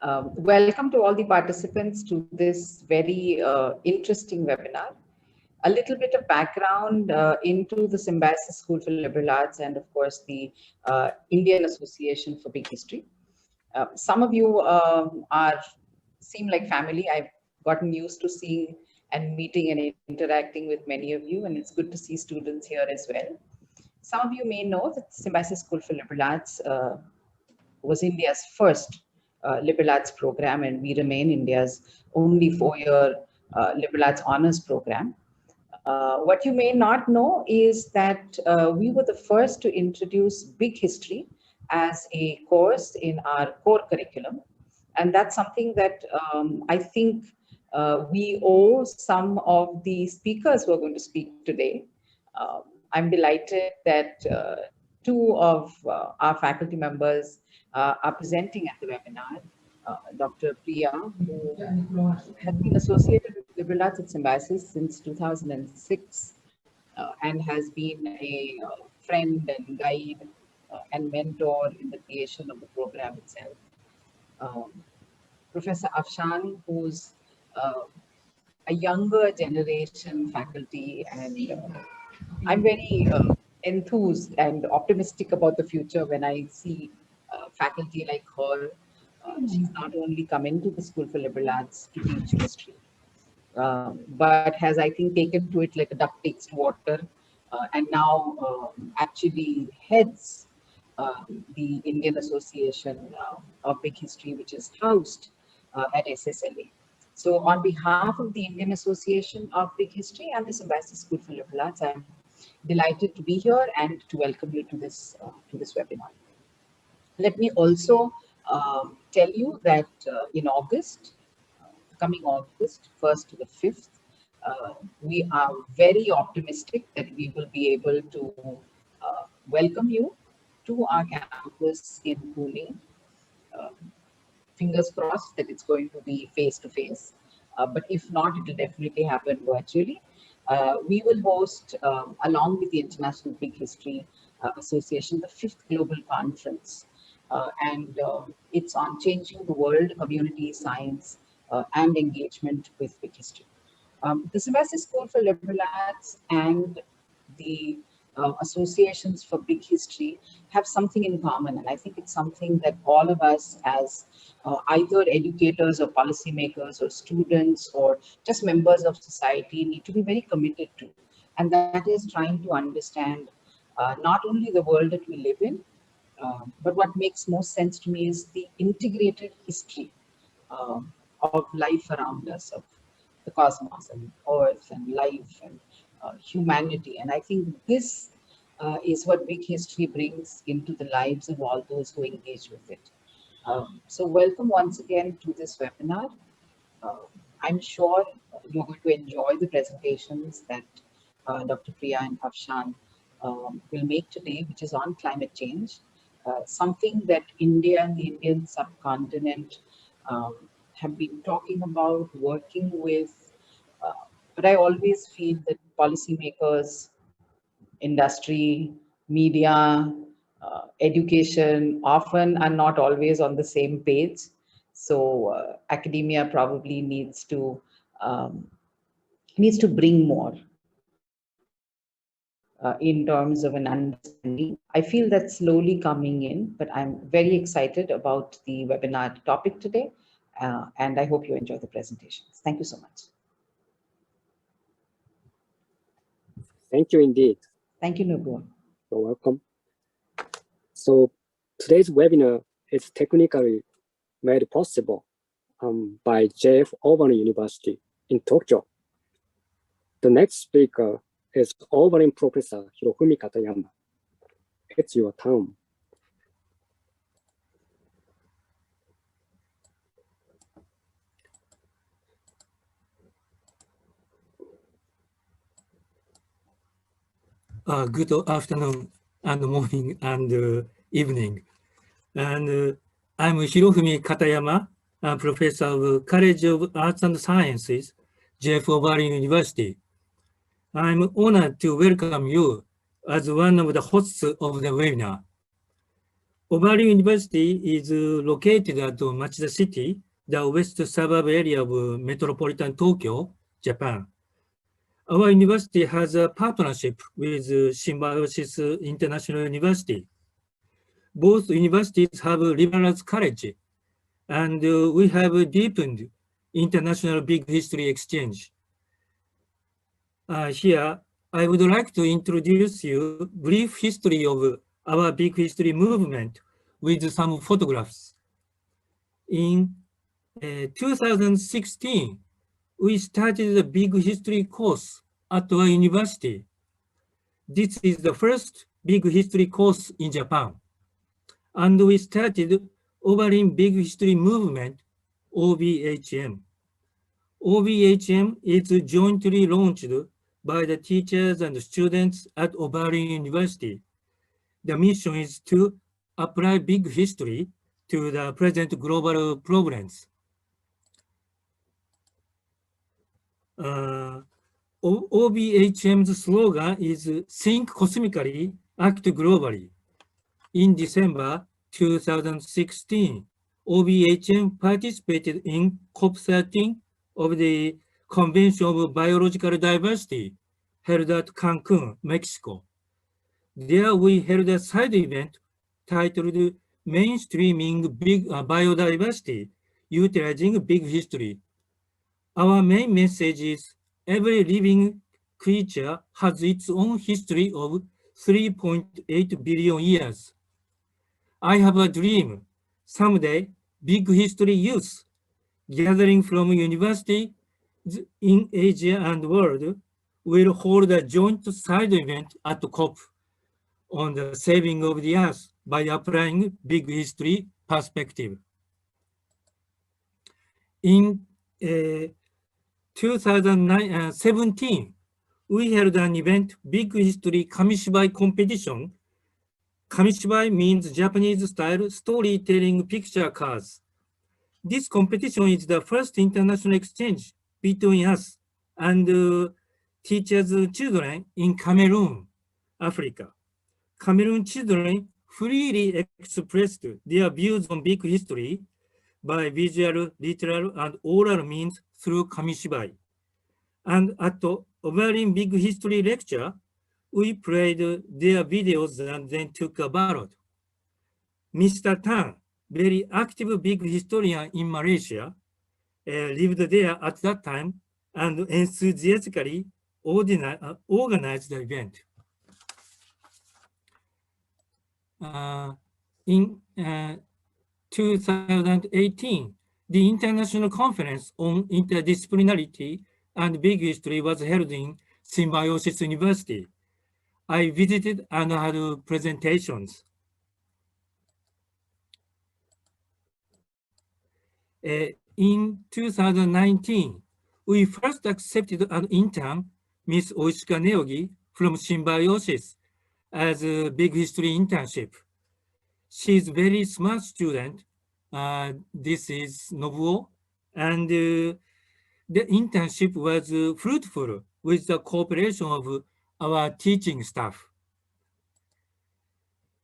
Welcome to all the participants to this very interesting webinar. A little bit of background into the Symbiosis School for Liberal Arts and, of course, the Indian Association for Big History. Some of you seem like family. I've gotten used to seeing and meeting and interacting with many of you, and it's good to see students here as well. Some of you may know that Symbiosis School for Liberal Arts was India's first liberal arts program, and we remain India's only four-year liberal arts honors program. What you may not know is that we were the first to introduce big history as a course in our core curriculum. And that's something that I think we owe some of the speakers who are going to speak today. I'm delighted that two of our faculty members are presenting at the webinar. Dr. Priya, who has been associated with liberal arts at Symbiosis since 2006 and has been a friend and guide and mentor in the creation of the program itself. Professor Afshan, who's a younger generation faculty, and I'm very enthused and optimistic about the future when I see faculty like her. She's not only come into the School for Liberal Arts to teach history, but has, I think, taken to it like a duck takes to water, and now actually heads the Indian Association of Big History, which is housed at SSLA. So on behalf of the Indian Association of Big History and the Symbiosis School for Liberal Arts, I'm delighted to be here and to welcome you to this webinar. Let me also tell you that in August, coming August 1st to the 5th, we are very optimistic that we will be able to welcome you to our campus in Pune. Fingers crossed that it's going to be face-to-face, but if not, it will definitely happen virtually. We will host, along with the International Big History Association, the 5th Global Conference. And it's on changing the world, community, science, and engagement with big history. The Symbiosis School for Liberal Arts and the associations for big history have something in common, and I think it's something that all of us as either educators or policymakers or students or just members of society need to be very committed to, and that is trying to understand not only the world that we live in, but what makes most sense to me is the integrated history of life around us, of the cosmos and Earth and life and humanity. And I think this is what big history brings into the lives of all those who engage with it. So welcome once again to this webinar. I'm sure you're going to enjoy the presentations that Dr. Priya and Afshan will make today, which is on climate change, something that India and the Indian subcontinent have been talking about, working with, but I always feel that policymakers, industry, media, education often are not always on the same page. So academia probably needs to bring more in terms of an understanding. I feel that's slowly coming in, but I'm very excited about the webinar topic today, and I hope you enjoy the presentations. Thank you so much. Thank you indeed. Thank you, Nubu. You're welcome. So today's webinar is technically made possible by JF Auburn University in Tokyo. The next speaker is Auburn Professor Hirofumi Katayama. It's your turn. Good afternoon and morning and evening. And I'm Hirofumi Katayama, I'm Professor of College of Arts and Sciences, JF Auburn University. I'm honored to welcome you as one of the hosts of the webinar. Obari University is located at Machida City, the west suburb area of metropolitan Tokyo, Japan. Our university has a partnership with Symbiosis International University. Both universities have liberal arts college, and we have deepened international big history exchange. Here, I would like to introduce you brief history of our big history movement with some photographs. In 2016, we started a big history course at our university. This is the first big history course in Japan. And we started Oberlin Big History Movement, OBHM. OBHM is jointly launched by the teachers and students at Oberlin University. The mission is to apply big history to the present global problems. OBHM's slogan is Think Cosmically, Act Globally. In December 2016, OBHM participated in COP13 of the Convention of Biological Diversity held at Cancun, Mexico. There we held a side event titled Mainstreaming Big Biodiversity, Utilizing Big History. Our main message is every living creature has its own history of 3.8 billion years. I have a dream. Someday, big history youth gathering from universities in Asia and world will hold a joint side event at COP on the saving of the earth by applying big history perspective. In 2017, we held an event, Big History Kamishibai competition. Kamishibai means Japanese-style storytelling picture cards. This competition is the first international exchange between us and teachers' children in Cameroon, Africa. Cameroon children freely expressed their views on big history by visual, literal, and oral means through Kamishibai. And at the Oberlin Big History lecture, we played their videos and then took a ballot. Mr. Tan, very active big historian in Malaysia, lived there at that time and enthusiastically organized the event. In 2018, the International Conference on Interdisciplinarity and Big History was held in Symbiosis University. I visited and had presentations. In 2019, we first accepted an intern, Ms. Oishika Neogi, from Symbiosis as a big history internship. She's a very smart student. This is Nobuo, and the internship was fruitful with the cooperation of our teaching staff.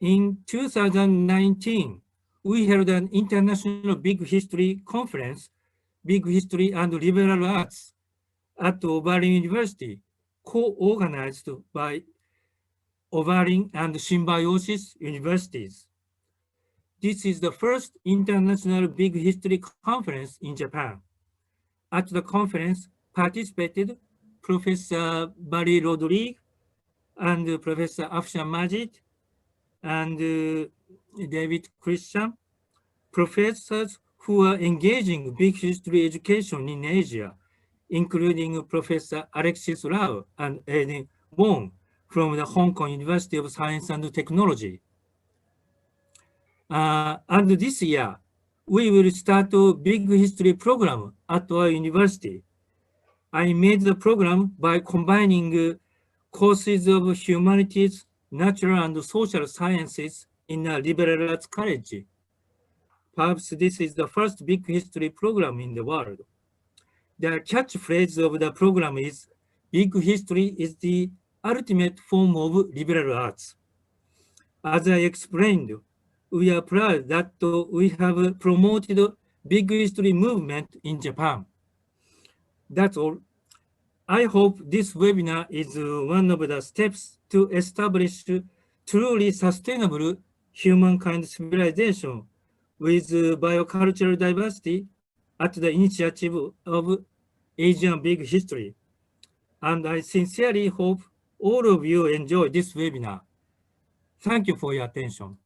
In 2019, we held an international big history conference, Big History and Liberal Arts, at Oberlin University, co-organized by Oberlin and Symbiosis universities. This is the first international big history conference in Japan. At the conference, participated Professor Barry Rodriguez and Professor Afshan Majid and David Christian, professors who are engaging big history education in Asia, including Professor Alexis Lau and Eden Wong from the Hong Kong University of Science and Technology. And this year, we will start a big history program at our university. I made the program by combining courses of humanities, natural and social sciences in a liberal arts college. Perhaps this is the first big history program in the world. The catchphrase of the program is, big history is the ultimate form of liberal arts. As I explained, we are proud that we have promoted big history movement in Japan. That's all. I hope this webinar is one of the steps to establish truly sustainable humankind civilization with biocultural diversity at the initiative of Asian Big History. And I sincerely hope all of you enjoy this webinar. Thank you for your attention.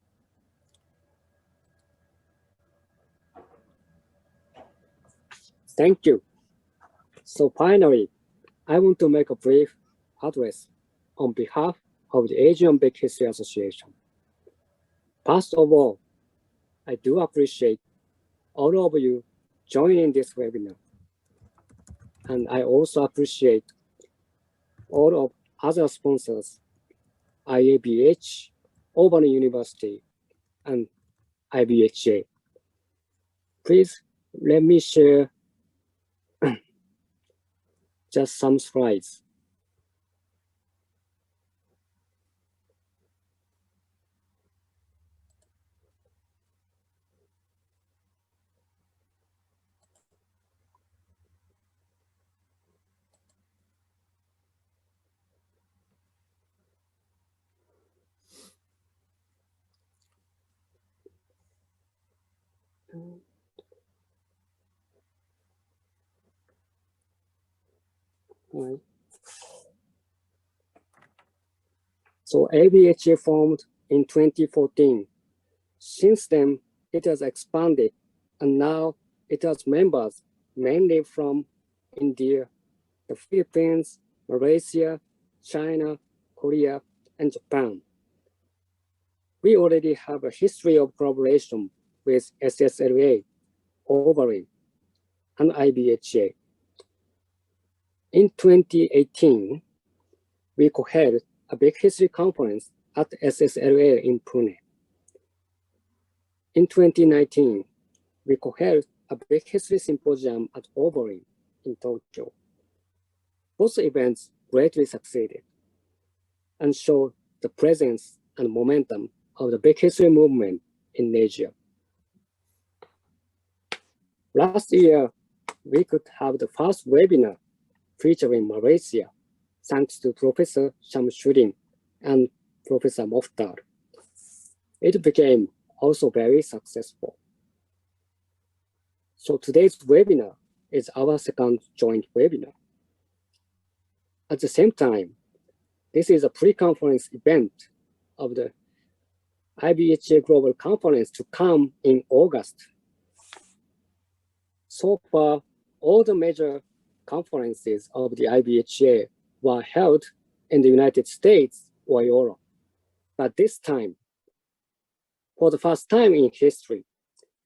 Thank you. So finally, I want to make a brief address on behalf of the Asian Big History Association. First of all, I do appreciate all of you joining this webinar. And I also appreciate all of other sponsors, IABH, Auburn University, and IBHA. Please let me share just some slides. Right. So ABHA formed in 2014. Since then, it has expanded, and now it has members mainly from India, the Philippines, Malaysia, China, Korea, and Japan. We already have a history of collaboration with SSLA, Overy, and IBHA. In 2018, we co-held a big history conference at SSLA in Pune. In 2019, we co-held a big history symposium at Overy in Tokyo. Both events greatly succeeded and showed the presence and momentum of the big history movement in Asia. Last year, we could have the first webinar featuring Malaysia, thanks to Professor Shamsuddin and Professor Mokhtar. It became also very successful. So today's webinar is our second joint webinar. At the same time, this is a pre-conference event of the IBHA Global Conference to come in August. So far, all the major conferences of the IBHA were held in the United States or Europe. But this time, for the first time in history,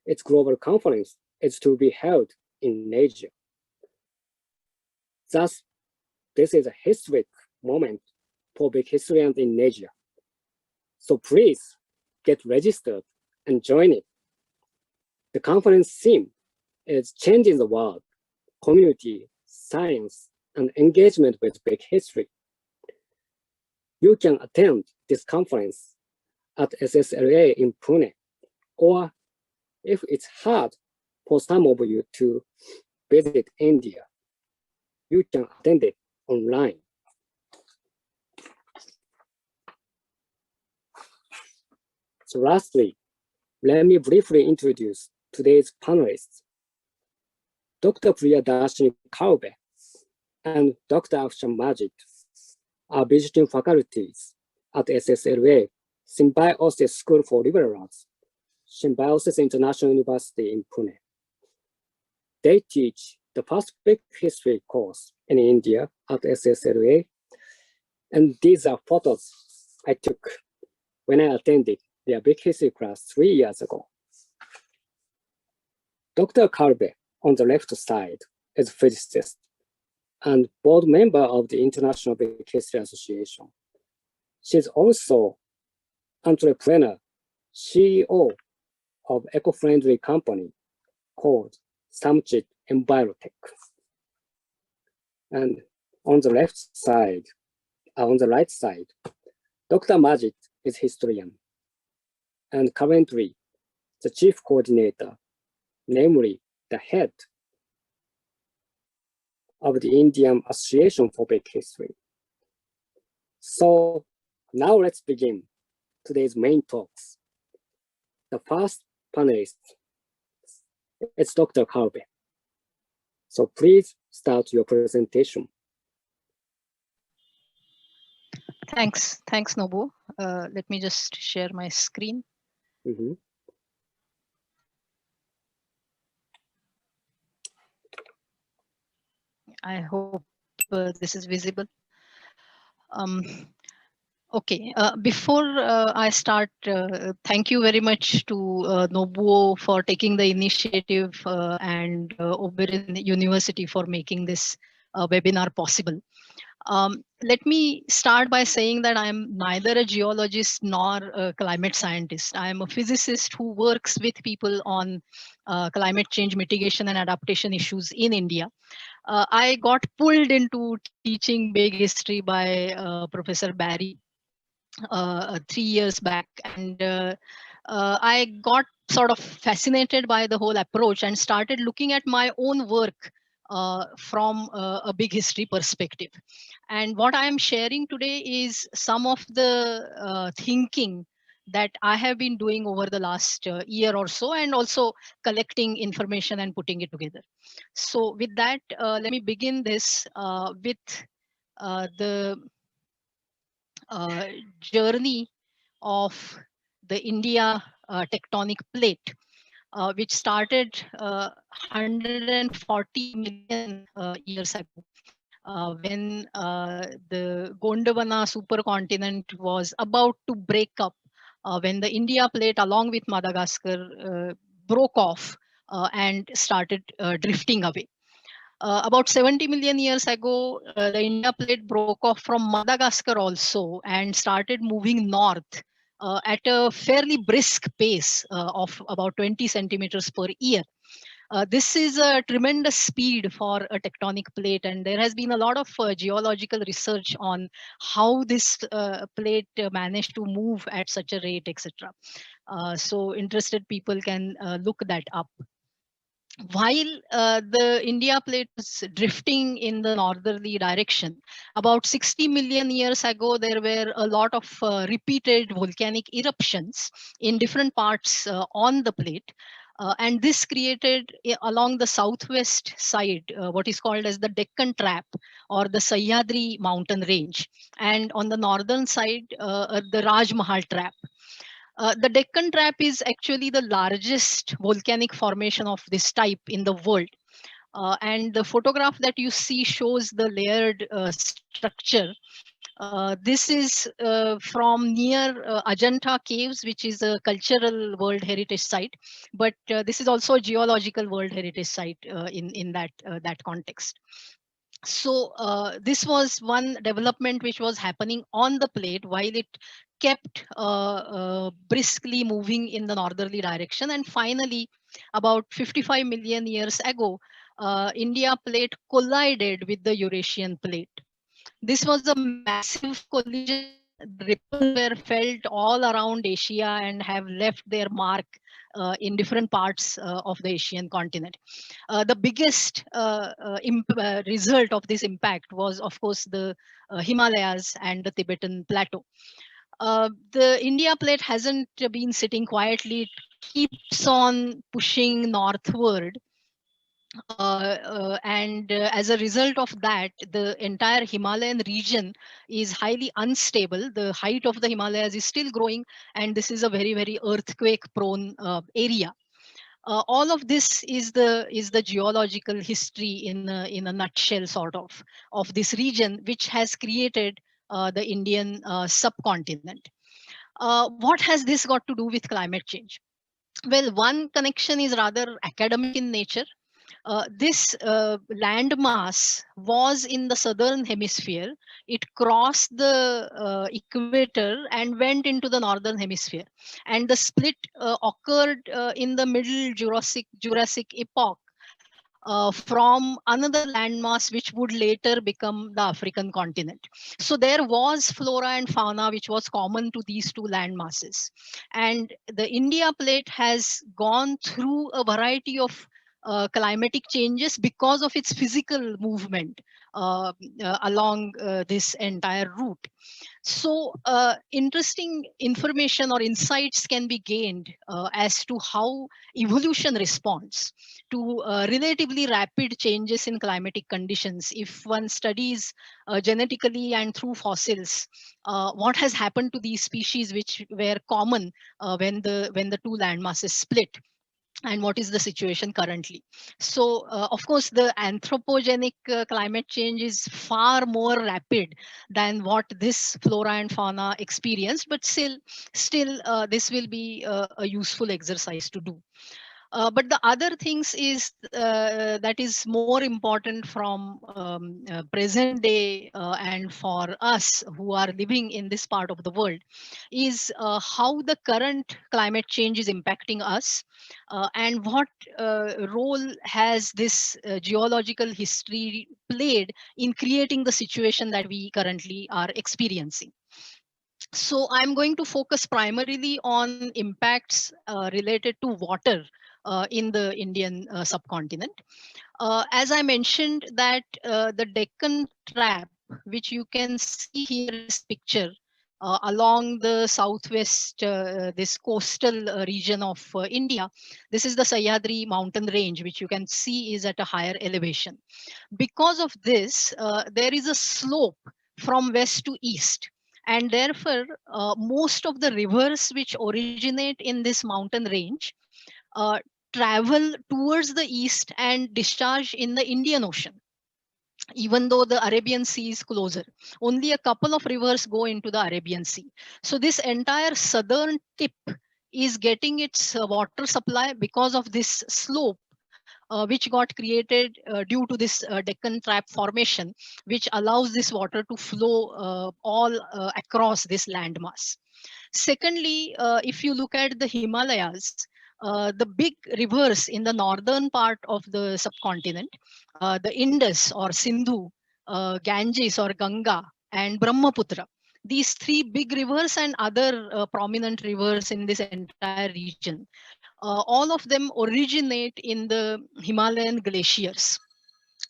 its global conference is to be held in Asia. Thus, this is a historic moment for big historians in Asia. So please get registered and join it. The conference theme is Changing the World, Community, Science, and Engagement with Big History. You can attend this conference at SSLA in Pune, or if it's hard for some of you to visit India, you can attend it online. So lastly, let me briefly introduce today's panelists. Dr. Priyadarshini Kaube and Dr. Akshan Majid are visiting faculties at SSLA Symbiosis School for Liberal Arts, Symbiosis International University in Pune. They teach the first big history course in India at SSLA, and these are photos I took when I attended their big history class 3 years ago. Dr. Kaube on the left side is a physicist and board member of the International Big History Association. She's also entrepreneur, CEO of eco-friendly company called Samchit Envirotech. And on the right side, Dr. Majid is historian and currently the chief coordinator, namely the head of the Indian Association for Baker History. So now let's begin today's main talks. The first panelist is Dr. Kalbe. So please start your presentation. Thanks, Nobu. Let me just share my screen. Mhm. I hope this is visible. Okay, before I start, thank you very much to Nobuo for taking the initiative and Oberyn University for making this webinar possible. Let me start by saying that I am neither a geologist nor a climate scientist. I am a physicist who works with people on climate change mitigation and adaptation issues in India. I got pulled into teaching big history by Professor Barry 3 years back, and I got sort of fascinated by the whole approach and started looking at my own work from a big history perspective. And what I am sharing today is some of the thinking that I have been doing over the last year or so, and also collecting information and putting it together. So with that, let me begin this with the journey of the India tectonic plate, which started 140 million years ago, when the Gondwana supercontinent was about to break up, when the India plate along with Madagascar broke off and started drifting away. About 70 million years ago, the India plate broke off from Madagascar also and started moving north at a fairly brisk pace of about 20 centimeters per year. This is a tremendous speed for a tectonic plate, and there has been a lot of geological research on how this plate managed to move at such a rate, etc. So interested people can look that up. While the India plate was drifting in the northerly direction, about 60 million years ago, there were a lot of repeated volcanic eruptions in different parts on the plate. And this created along the southwest side what is called as the Deccan Trap or the Sahyadri mountain range. And on the northern side, the Raj Mahal Trap. The Deccan Trap is actually the largest volcanic formation of this type in the world. And the photograph that you see shows the layered structure. This is from near Ajanta Caves, which is a cultural World Heritage Site. But this is also a geological World Heritage Site in that context. So this was one development which was happening on the plate while it kept briskly moving in the northerly direction. And finally, about 55 million years ago, India plate collided with the Eurasian plate. This was a massive collision. The ripples were felt all around Asia and have left their mark in different parts of the Asian continent. The biggest result of this impact was, of course, the Himalayas and the Tibetan plateau. The India plate hasn't been sitting quietly. It keeps on pushing northward. And as a result of that, the entire Himalayan region is highly unstable. The height of the Himalayas is still growing, and this is a very, very earthquake-prone area. All of this is the geological history in a nutshell, sort of this region, which has created the Indian subcontinent. What has this got to do with climate change? Well, one connection is rather academic in nature. This landmass was in the southern hemisphere. It crossed the equator and went into the northern hemisphere. And the split occurred in the middle Jurassic epoch, from another landmass which would later become the African continent. So there was flora and fauna which was common to these two landmasses. And the India plate has gone through a variety of climatic changes because of its physical movement along this entire route. So interesting information or insights can be gained as to how evolution responds to relatively rapid changes in climatic conditions. If one studies genetically and through fossils, what has happened to these species which were common when the two landmasses split, and what is the situation currently. So of course the anthropogenic climate change is far more rapid than what this flora and fauna experienced, but still this will be a useful exercise to do. But the other things is that is more important from present day and for us who are living in this part of the world is how the current climate change is impacting us, and what role has this geological history played in creating the situation that we currently are experiencing. So I'm going to focus primarily on impacts related to water in the Indian subcontinent. As I mentioned that the Deccan Trap, which you can see here in this picture, along the southwest, this coastal region of India, this is the Sahyadri mountain range, which you can see is at a higher elevation. Because of this, there is a slope from west to east. And therefore, most of the rivers which originate in this mountain range uh, travel towards the east and discharge in the Indian Ocean, even though the Arabian Sea is closer. Only a couple of rivers go into the Arabian Sea. So this entire southern tip is getting its water supply because of this slope, which got created due to this Deccan Trap formation, which allows this water to flow all across this landmass. Secondly, if you look at the Himalayas, the big rivers in the northern part of the subcontinent, the Indus or Sindhu, Ganges or Ganga, and Brahmaputra, these three big rivers and other prominent rivers in this entire region, all of them originate in the Himalayan glaciers.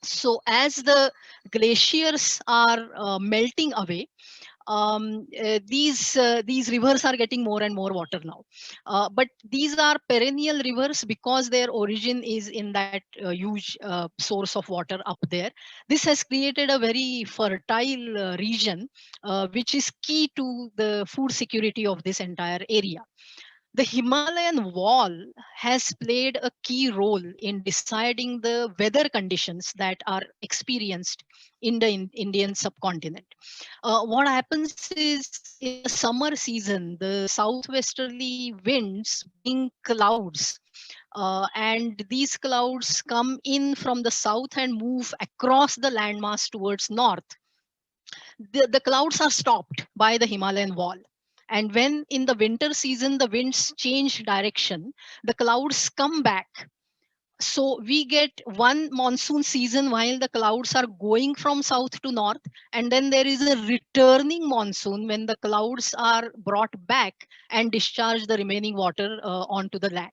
So as the glaciers are melting away, these rivers are getting more and more water now. But these are perennial rivers because their origin is in that huge source of water up there. This has created a very fertile region, which is key to the food security of this entire area. The Himalayan wall has played a key role in deciding the weather conditions that are experienced in the Indian subcontinent. What happens is in the summer season, the southwesterly winds bring clouds, and these clouds come in from the south and move across the landmass towards north. The clouds are stopped by the Himalayan wall. And when in the winter season the winds change direction, the clouds come back. So we get one monsoon season while the clouds are going from south to north, and then there is a returning monsoon when the clouds are brought back and discharge the remaining water onto the land.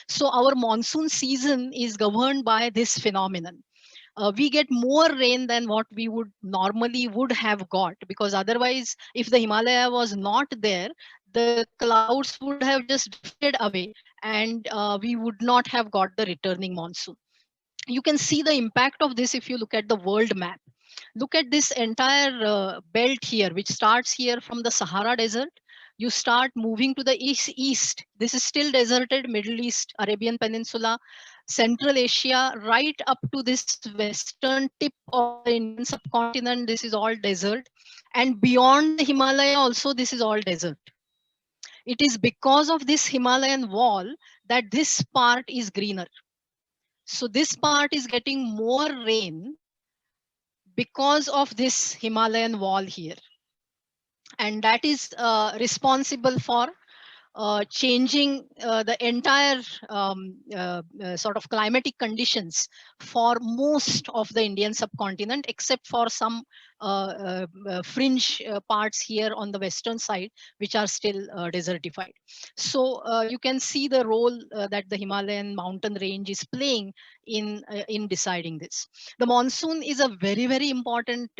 So our monsoon season is governed by this phenomenon. We get more rain than what we would normally would have got, because otherwise if the Himalaya was not there, the clouds would have just drifted away, and we would not have got the returning monsoon. You can see the impact of this if you look at the world map. Look at this entire belt here, which starts here from the Sahara Desert. You start moving to the east. This is still deserted, Middle East, Arabian Peninsula, Central Asia, right up to this western tip of the Indian subcontinent. This is all desert. And beyond the Himalaya also, this is all desert. It is because of this Himalayan wall that this part is greener. So this part is getting more rain because of this Himalayan wall here. And that is responsible for changing the entire sort of climatic conditions for most of the Indian subcontinent, except for some fringe parts here on the western side, which are still desertified. So you can see the role that the Himalayan mountain range is playing in deciding this. The monsoon is a very, very important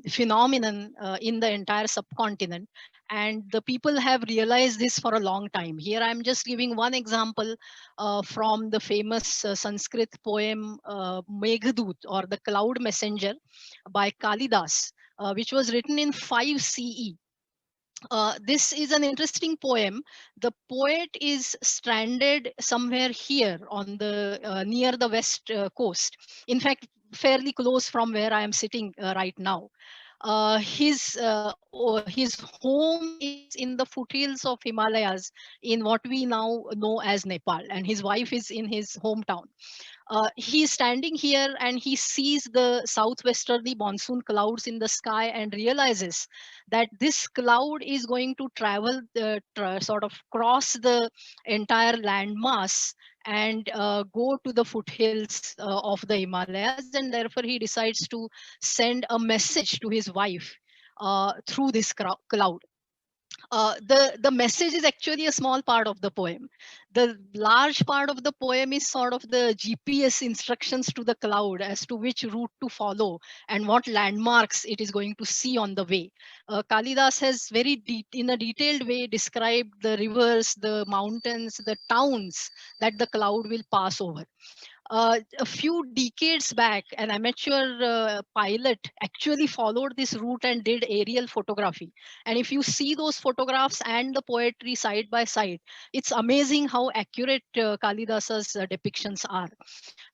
phenomenon in the entire subcontinent, and the people have realized this for a long time. Here I'm just giving one example from the famous Sanskrit poem Meghdut, or the Cloud Messenger, by Kalidas, which was written in 5 CE. This is an interesting poem. The poet is stranded somewhere here on the near the west coast. In fact, fairly close from where I am sitting right now. His home is in the foothills of Himalayas in what we now know as Nepal, and his wife is in his hometown. He's standing here and he sees the southwesterly monsoon clouds in the sky and realizes that this cloud is going to travel sort of cross the entire landmass and go to the foothills of the Himalayas, and therefore he decides to send a message to his wife through this cloud. The message is actually a small part of the poem. The large part of the poem is sort of the GPS instructions to the cloud as to which route to follow and what landmarks it is going to see on the way. Kalidas has in a detailed way described the rivers, the mountains, the towns that the cloud will pass over. A few decades back, an amateur pilot actually followed this route and did aerial photography. And if you see those photographs and the poetry side by side, it's amazing how accurate Kalidas's depictions are.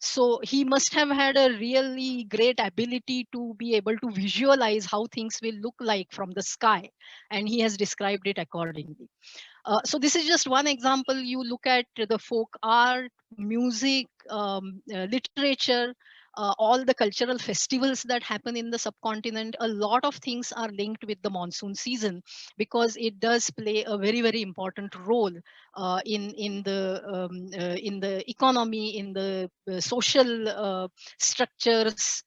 So he must have had a really great ability to be able to visualize how things will look like from the sky. And he has described it accordingly. So this is just one example. You look at the folk art, music, literature, all the cultural festivals that happen in the subcontinent. A lot of things are linked with the monsoon season because it does play a very, very important role in the economy, in the social structures,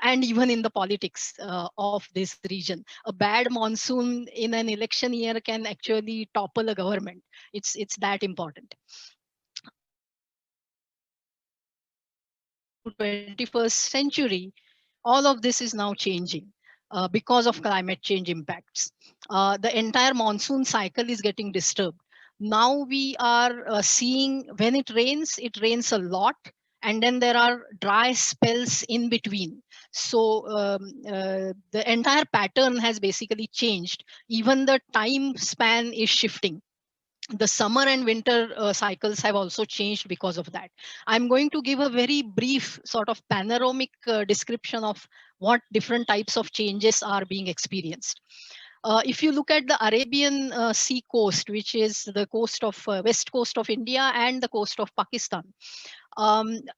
and even in the politics of this region. A bad monsoon in an election year can actually topple a government. It's that important. 21st century, all of this is now changing because of climate change impacts. The entire monsoon cycle is getting disturbed. Now we are seeing when it rains a lot, and then there are dry spells in between. So the entire pattern has basically changed. Even the time span is shifting. The summer and winter cycles have also changed because of that. I'm going to give a very brief sort of panoramic description of what different types of changes are being experienced. If you look at the Arabian Sea coast, which is the coast of west coast of India and the coast of Pakistan,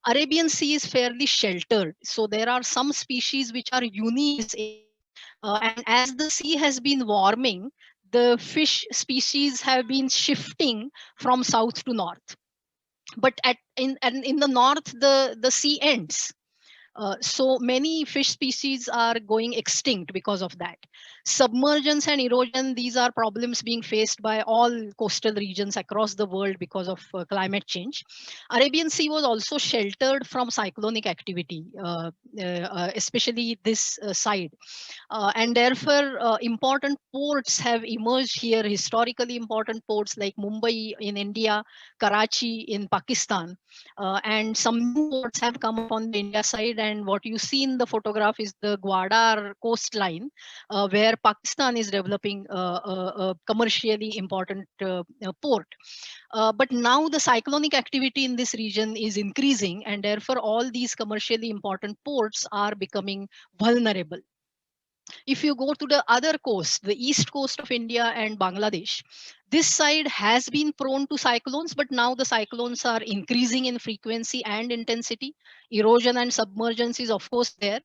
Arabian Sea is fairly sheltered. So there are some species which are unique. And as the sea has been warming, the fish species have been shifting from south to north. But in the north, the sea ends. So many fish species are going extinct because of that. Submergence and erosion, these are problems being faced by all coastal regions across the world because of climate change. Arabian Sea was also sheltered from cyclonic activity, especially this side. And therefore, important ports have emerged here, historically important ports like Mumbai in India, Karachi in Pakistan, and some new ports have come up on the India side. And what you see in the photograph is the Gwadar coastline, where Pakistan is developing a commercially important port. But now the cyclonic activity in this region is increasing, and therefore all these commercially important ports are becoming vulnerable. If you go to the other coast, the east coast of India and Bangladesh, this side has been prone to cyclones, but now the cyclones are increasing in frequency and intensity. Erosion and submergence is of course there.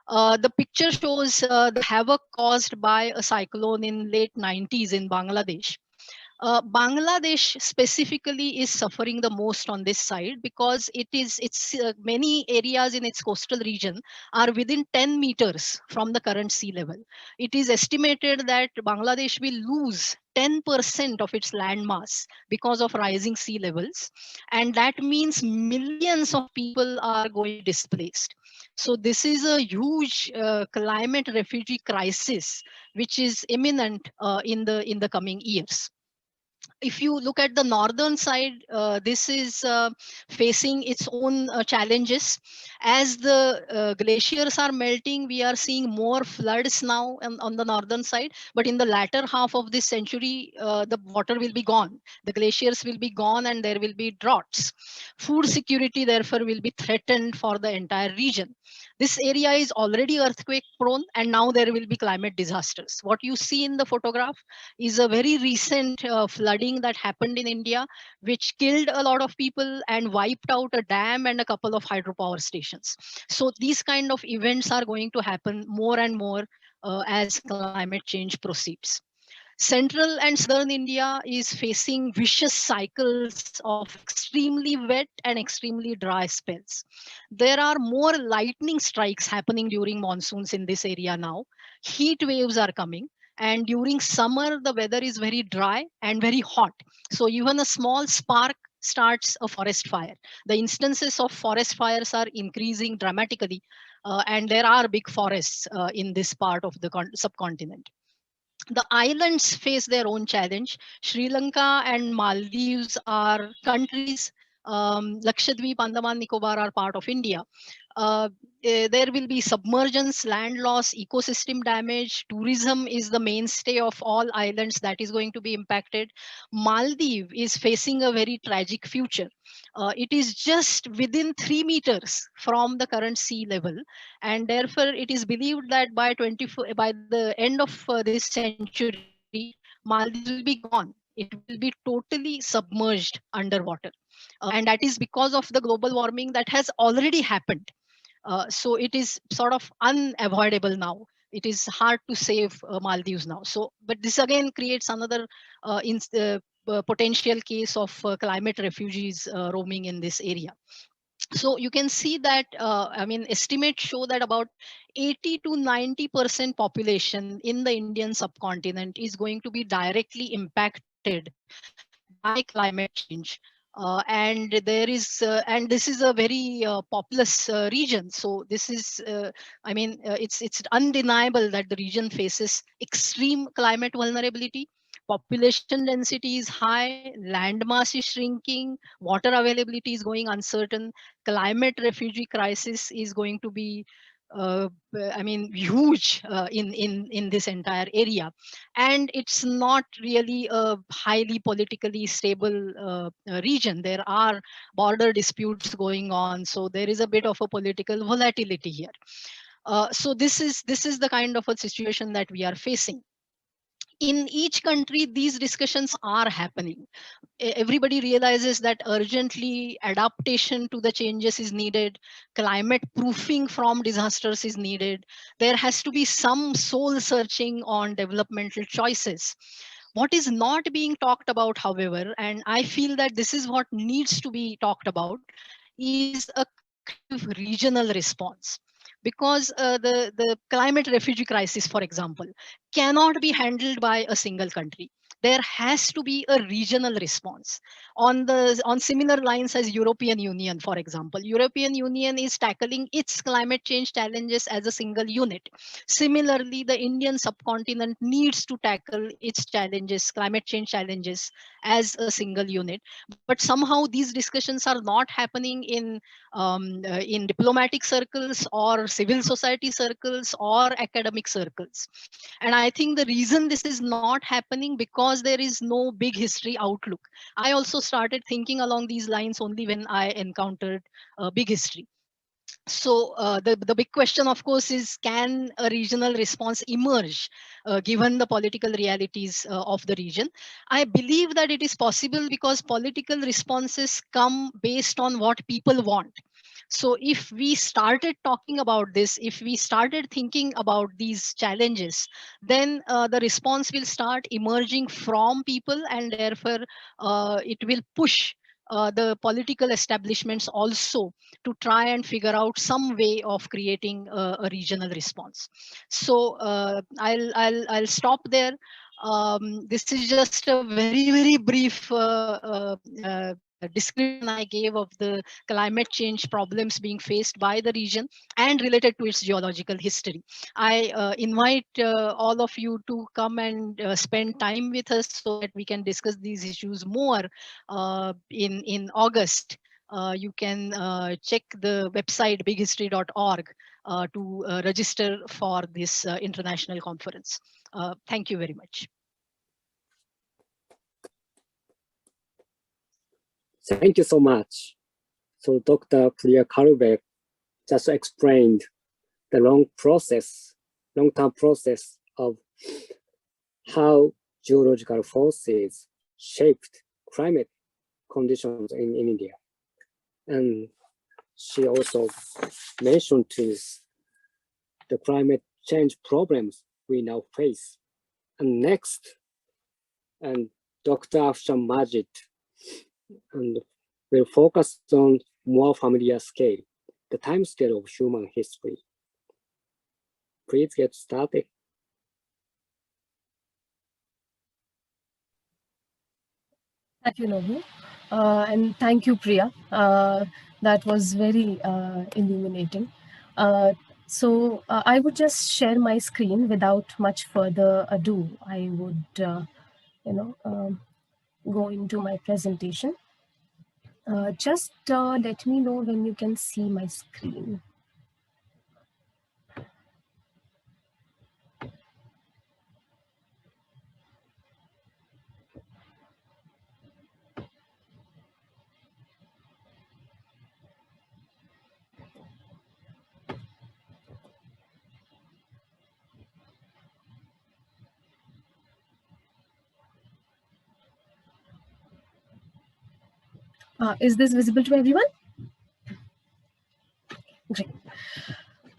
The picture shows the havoc caused by a cyclone in late 90s in Bangladesh. Bangladesh specifically is suffering the most on this side because it's many areas in its coastal region are within 10 meters from the current sea level. It is estimated that Bangladesh will lose 10% of its land mass because of rising sea levels, and that means millions of people are going displaced. So this is a huge climate refugee crisis which is imminent in the coming years. If you look at the northern side, this is facing its own challenges. As the glaciers are melting, we are seeing more floods now on the northern side. But in the latter half of this century, the water will be gone. The glaciers will be gone and there will be droughts. Food security, therefore, will be threatened for the entire region. This area is already earthquake prone, and now there will be climate disasters. What you see in the photograph is a very recent flooding that happened in India, which killed a lot of people and wiped out a dam and a couple of hydropower stations. So these kind of events are going to happen more and more as climate change proceeds. Central and southern India is facing vicious cycles of extremely wet and extremely dry spells. There are more lightning strikes happening during monsoons in this area now. Heat waves are coming. And during summer, the weather is very dry and very hot. So even a small spark starts a forest fire. The instances of forest fires are increasing dramatically. And there are big forests in this part of the subcontinent. The islands face their own challenge. Sri Lanka and Maldives are countries. Lakshadweep, Andaman, Nicobar are part of India. There will be submergence, land loss, ecosystem damage. Tourism is the mainstay of all islands that is going to be impacted. Maldives is facing a very tragic future. It is just within 3 meters from the current sea level, and therefore it is believed that by the end of this century, Maldives will be gone. It will be totally submerged underwater, and that is because of the global warming that has already happened. So it is sort of unavoidable now. It is hard to save Maldives now. So, but this again creates another potential case of climate refugees roaming in this area. So you can see that, I mean, estimates show that about 80 to 90% population in the Indian subcontinent is going to be directly impacted by climate change. And there is, and this is a very populous region. So this is, I mean, it's undeniable that the region faces extreme climate vulnerability. Population density is high, land mass is shrinking, water availability is going uncertain, climate refugee crisis is going to be I mean, huge in this entire area, and it's not really a highly politically stable region. There are border disputes going on, so there is a bit of a political volatility here. So this is the kind of a situation that we are facing. In each country, these discussions are happening. Everybody realizes that urgently adaptation to the changes is needed, climate proofing from disasters is needed. There has to be some soul searching on developmental choices. What is not being talked about, however, and I feel that this is what needs to be talked about, is a regional response. Because the climate refugee crisis, for example, cannot be handled by a single country. There has to be a regional response on similar lines as European Union. For example, European Union is tackling its climate change challenges as a single unit. Similarly, the Indian subcontinent needs to tackle its challenges, climate change challenges, as a single unit. But somehow these discussions are not happening in diplomatic circles or civil society circles or academic circles. And I think the reason this is not happening because there is no big history outlook. I also started thinking along these lines only when I encountered big history. So the big question, of course, is can a regional response emerge given the political realities of the region? I believe that it is possible because political responses come based on what people want. So if we started talking about this, if we started thinking about these challenges, then the response will start emerging from people, and therefore it will push the political establishments also to try and figure out some way of creating a regional response. So I'll stop there. This is just a very brief description I gave of the climate change problems being faced by the region and related to its geological history. I invite all of you to come and spend time with us so that we can discuss these issues more in August. You can check the website bighistory.org to register for this international conference. Thank you very much. Thank you so much. So Dr. Priya Karubek just explained the long-term process of how geological forces shaped climate conditions in India. And she also mentioned to the climate change problems we now face. And next, and Dr. Afshan Majid, and will focus on more familiar scale, the time scale of human history. Please get started. Thank you, Nobu. And thank you, Priya. That was very illuminating. So I would just share my screen without much further ado. I would, go into my presentation. Just let me know when you can see my screen. Is this visible to everyone? Great.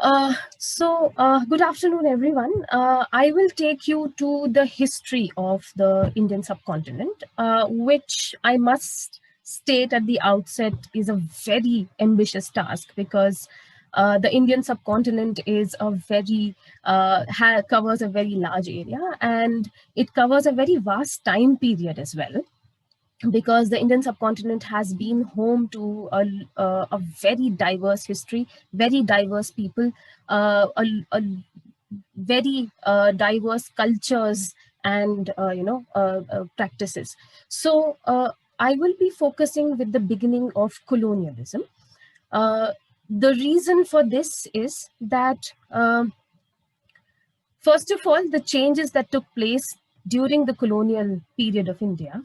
Good afternoon, everyone. I will take you to the history of the Indian subcontinent, which I must state at the outset is a very ambitious task, because the Indian subcontinent is a very covers a very large area, and it covers a very vast time period as well, because the Indian subcontinent has been home to a very diverse history, very diverse people, a very diverse cultures and practices. So I will be focusing with the beginning of colonialism. The reason for this is that, first of all, the changes that took place during the colonial period of India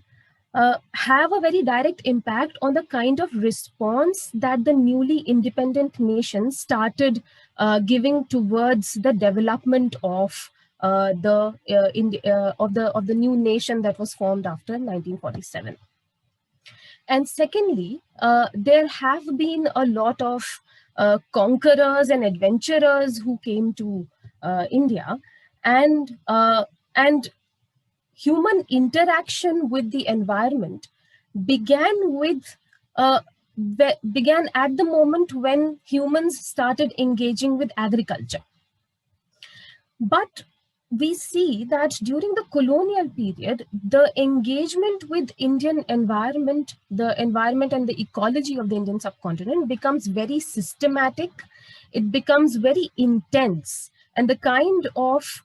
have a very direct impact on the kind of response that the newly independent nation started giving towards the development of the new nation that was formed after 1947. And secondly, there have been a lot of conquerors and adventurers who came to India, and human interaction with the environment began at the moment when humans started engaging with agriculture. But we see that during the colonial period, the engagement with Indian environment, the environment and the ecology of the Indian subcontinent becomes very systematic. It becomes very intense, and the kind of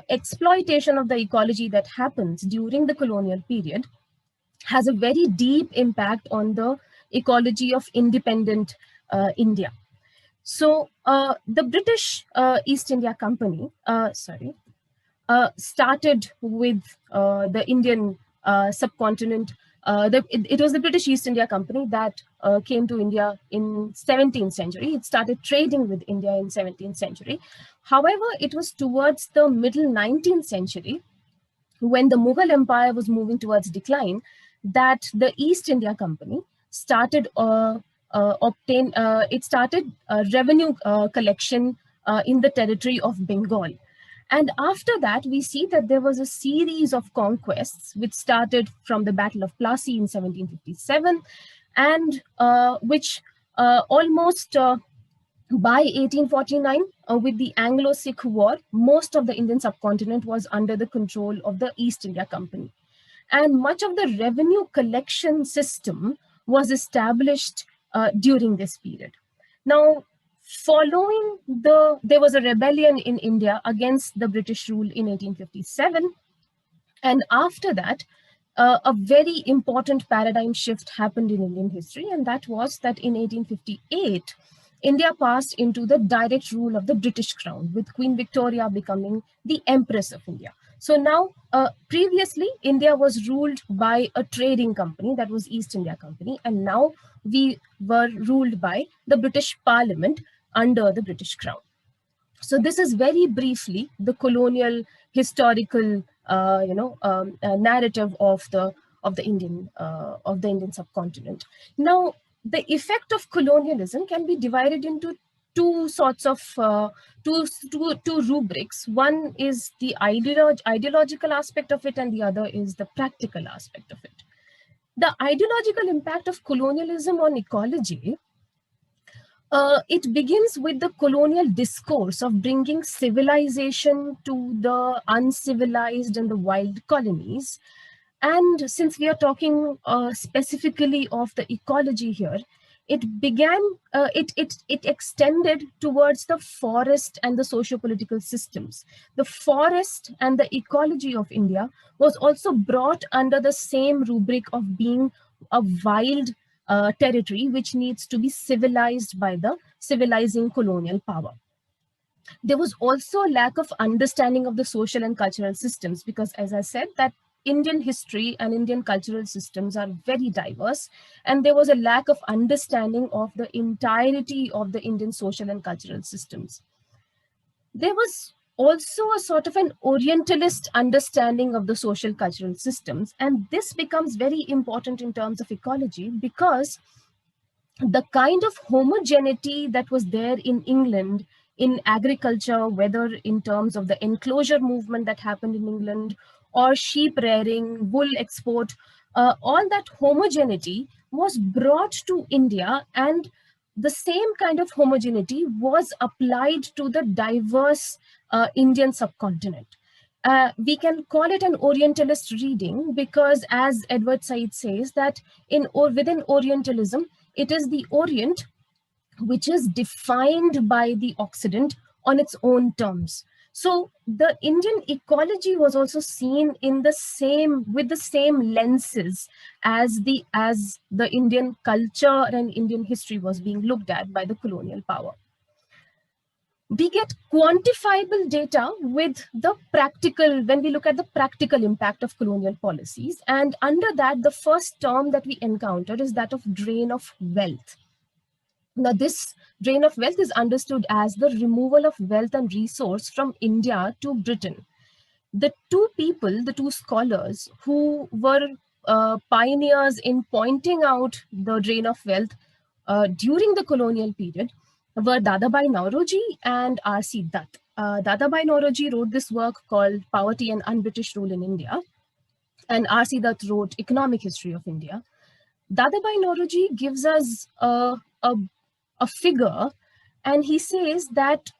exploitation of the ecology that happens during the colonial period has a very deep impact on the ecology of independent India. So the British East India Company, started with the Indian subcontinent. It was the British East India Company that came to India in 17th century. It started trading with India in 17th century. However, it was towards the middle 19th century, when the Mughal Empire was moving towards decline, that the East India Company started revenue collection in the territory of Bengal. And after that, we see that there was a series of conquests which started from the Battle of Plassey in 1757, and which almost by 1849, with the Anglo-Sikh War, most of the Indian subcontinent was under the control of the East India Company. And much of the revenue collection system was established during this period. Now, there was a rebellion in India against the British rule in 1857. And after that, a very important paradigm shift happened in Indian history, and that was that in 1858, India passed into the direct rule of the British Crown, with Queen Victoria becoming the Empress of India. So now, previously, India was ruled by a trading company, that was East India Company, and now we were ruled by the British Parliament under the British Crown. So this is very briefly the colonial historical narrative of the Indian subcontinent. Now, the effect of colonialism can be divided into two sorts of two rubrics. One is the ideological aspect of it, and the other is the practical aspect of it. The ideological impact of colonialism on ecology, it begins with the colonial discourse of bringing civilization to the uncivilized and the wild colonies. And since we are talking specifically of the ecology here, it began, it extended towards the forest and the socio-political systems. The forest and the ecology of India was also brought under the same rubric of being a wild territory which needs to be civilized by the civilizing colonial power. There was also a lack of understanding of the social and cultural systems, because as I said, that Indian history and Indian cultural systems are very diverse, and there was a lack of understanding of the entirety of the Indian social and cultural systems. There was also a sort of an Orientalist understanding of the social cultural systems, and this becomes very important in terms of ecology, because the kind of homogeneity that was there in England in agriculture, whether in terms of the enclosure movement that happened in England, or sheep rearing, wool export, all that homogeneity was brought to India, and the same kind of homogeneity was applied to the diverse Indian subcontinent. We can call it an Orientalist reading, because as Edward Said says, that within Orientalism, it is the Orient which is defined by the Occident on its own terms. So the Indian ecology was also seen in with the same lenses as the Indian culture and Indian history was being looked at by the colonial power. We get quantifiable data with the practical, when we look at the practical impact of colonial policies. And under that, the first term that we encounter is that of drain of wealth. Now, this drain of wealth is understood as the removal of wealth and resource from India to Britain. The two people, the two scholars who were pioneers in pointing out the drain of wealth during the colonial period were Dadabhai Naoroji and R.C. Dutt. Dadabhai Naoroji wrote this work called Poverty and Un-British Rule in India, and R.C. Dutt wrote Economic History of India. Dadabhai Naoroji gives us a figure, and he says that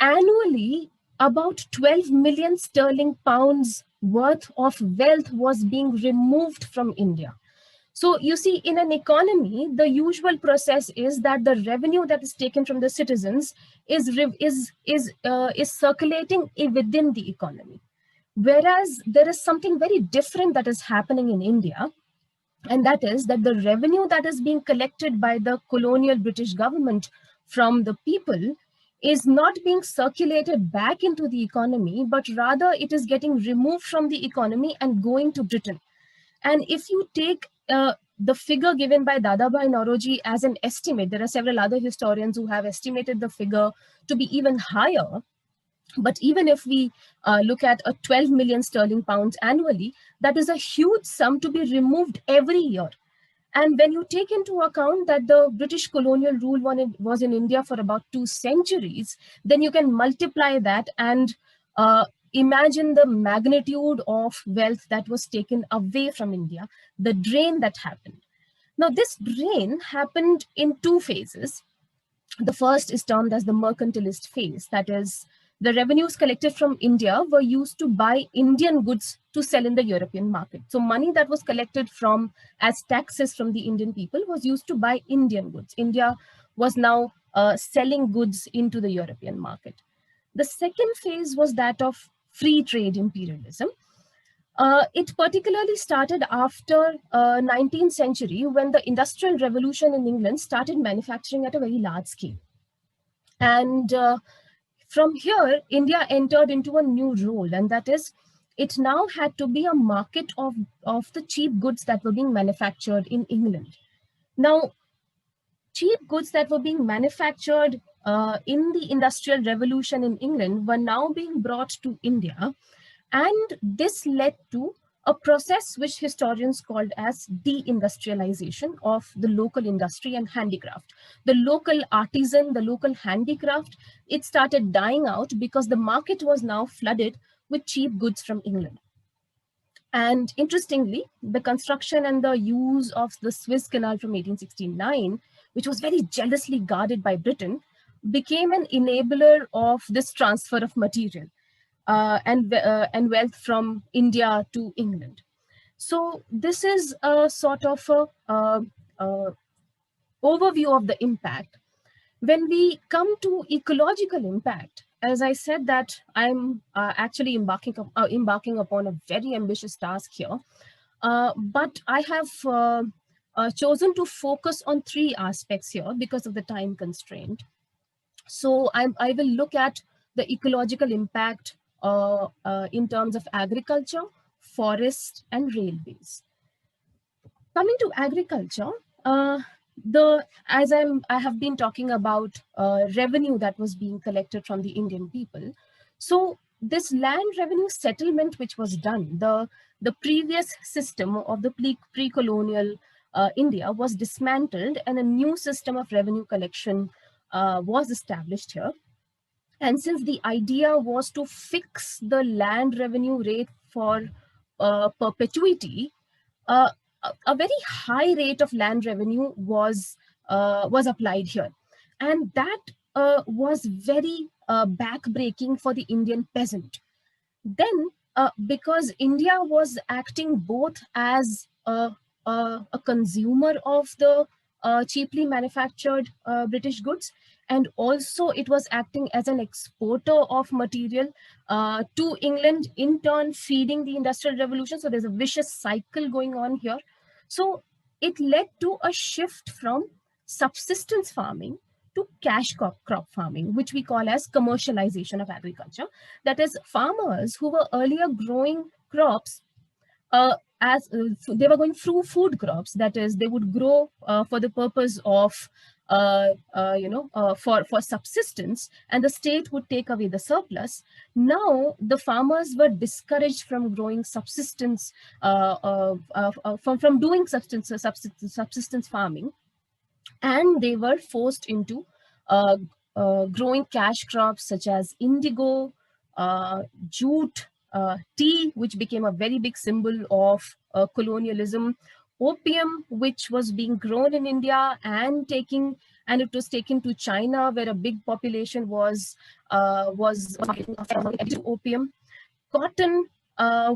annually about 12 million sterling pounds worth of wealth was being removed from India. So you see, in an economy, the usual process is that the revenue that is taken from the citizens is circulating within the economy. Whereas there is something very different that is happening in India, and that is that the revenue that is being collected by the colonial British government from the people is not being circulated back into the economy, but rather it is getting removed from the economy and going to Britain. And if you take the figure given by Dadabhai Naoroji as an estimate, there are several other historians who have estimated the figure to be even higher. But even if we look at a 12 million sterling pounds annually, that is a huge sum to be removed every year. And when you take into account that the British colonial rule was in India for about 2 centuries, then you can multiply that and imagine the magnitude of wealth that was taken away from India, the drain that happened. Now, this drain happened in 2 phases. The first is termed as the mercantilist phase. That is, the revenues collected from India were used to buy Indian goods to sell in the European market. So money that was collected from as taxes from the Indian people was used to buy Indian goods. India was now selling goods into the European market. The second phase was that of free trade imperialism. It particularly started after 19th century, when the Industrial Revolution in England started manufacturing at a very large scale. And from here, India entered into a new role, and that is, it now had to be a market of the cheap goods that were being manufactured in England. Now, cheap goods that were being manufactured in the Industrial Revolution in England were now being brought to India. And this led to a process which historians called as deindustrialization of the local industry and handicraft. The local artisan, the local handicraft, it started dying out because the market was now flooded with cheap goods from England. And interestingly, the construction and the use of the Suez Canal from 1869, which was very jealously guarded by Britain, became an enabler of this transfer of material and wealth from India to England. So this is a sort of a overview of the impact. When we come to ecological impact, as I said that I'm actually embarking upon a very ambitious task here, but I have chosen to focus on 3 aspects here because of the time constraint. So I will look at the ecological impact in terms of agriculture, forest, and railways. Coming to agriculture, I have been talking about revenue that was being collected from the Indian people. So this land revenue settlement which was done, the previous system of the pre-colonial India was dismantled, and a new system of revenue collection was established here. And since the idea was to fix the land revenue rate for perpetuity, a very high rate of land revenue was applied here. And that was very backbreaking for the Indian peasant. Then, because India was acting both as a consumer of the cheaply manufactured British goods, and also it was acting as an exporter of material to England, in turn feeding the Industrial Revolution. So there's a vicious cycle going on here. So it led to a shift from subsistence farming to cash crop farming, which we call as commercialization of agriculture. That is, farmers who were earlier growing crops they were going through food crops. That is, they would grow for the purpose of for subsistence, and the state would take away the surplus. Now the farmers were discouraged from growing subsistence, from doing subsistence farming, and they were forced into growing cash crops such as indigo, jute, tea, which became a very big symbol of colonialism, opium, which was being grown in India and it was taken to China, where a big population was to opium, cotton,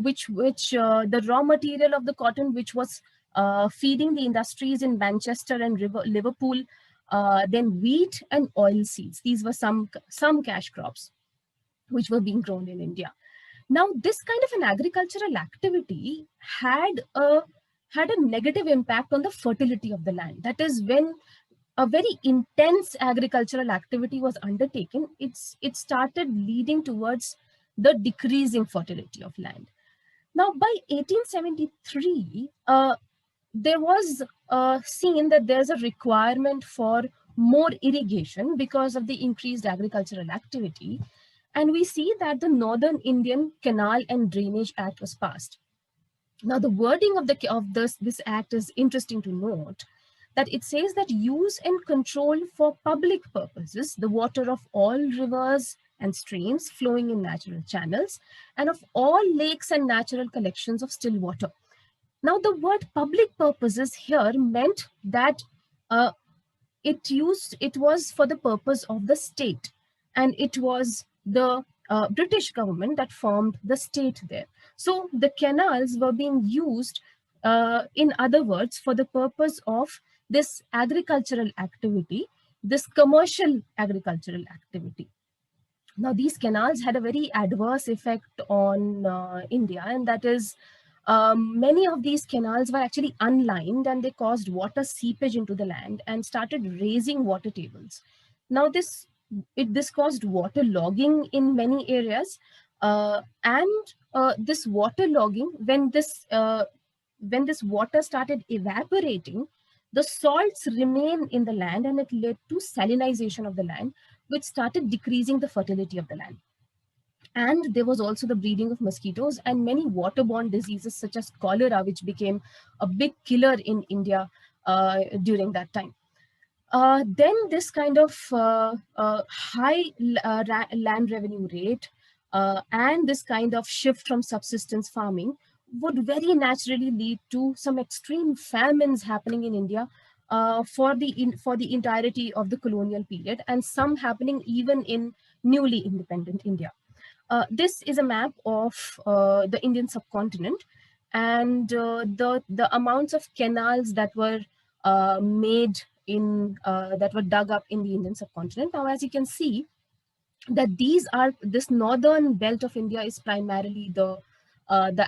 which the raw material of the cotton, which was feeding the industries in Manchester and Liverpool, then wheat and oil seeds. These were some cash crops which were being grown in India. Now, this kind of an agricultural activity had a negative impact on the fertility of the land. That is, when a very intense agricultural activity was undertaken, it started leading towards the decreasing fertility of land. Now, by 1873, there was seen that there's a requirement for more irrigation because of the increased agricultural activity. And we see that the Northern Indian Canal and Drainage Act was passed. Now, the wording of this act is interesting to note, that it says that use and control for public purposes the water of all rivers and streams flowing in natural channels, and of all lakes and natural collections of still water. Now, the word public purposes here meant that it was for the purpose of the state, and it was the British government that formed the state there. So the canals were being used, in other words, for the purpose of this agricultural activity, this commercial agricultural activity. Now, these canals had a very adverse effect on India, and that is, many of these canals were actually unlined, and they caused water seepage into the land and started raising water tables. Now, this caused water logging in many areas, and this water logging, when this water started evaporating, the salts remain in the land, and it led to salinization of the land, which started decreasing the fertility of the land. And there was also the breeding of mosquitoes and many waterborne diseases such as cholera, which became a big killer in India during that time. Then this kind of high land revenue rate and this kind of shift from subsistence farming would very naturally lead to some extreme famines happening in India for the entirety of the colonial period, and some happening even in newly independent India. This is a map of the Indian subcontinent, and the amounts of canals that were made in that were dug up in the Indian subcontinent. Now, as you can see, that this northern belt of India is primarily the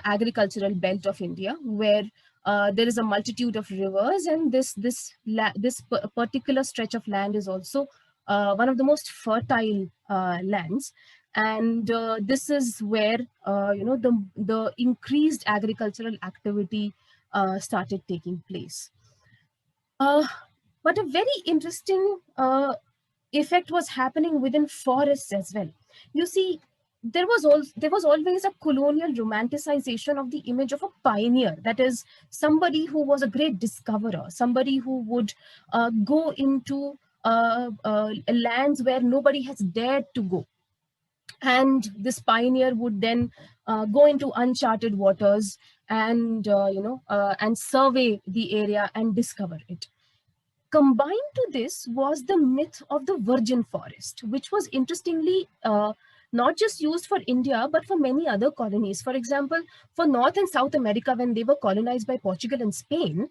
agricultural belt of India, where there is a multitude of rivers, and this particular stretch of land is also one of the most fertile lands. And this is where the increased agricultural activity started taking place. But a very interesting effect was happening within forests as well. You see, there was always a colonial romanticization of the image of a pioneer, that is, somebody who was a great discoverer, somebody who would go into lands where nobody has dared to go. And this pioneer would then go into uncharted waters and and survey the area and discover it. Combined to this was the myth of the virgin forest, which was interestingly not just used for India, but for many other colonies. For example, for North and South America, when they were colonized by Portugal and Spain,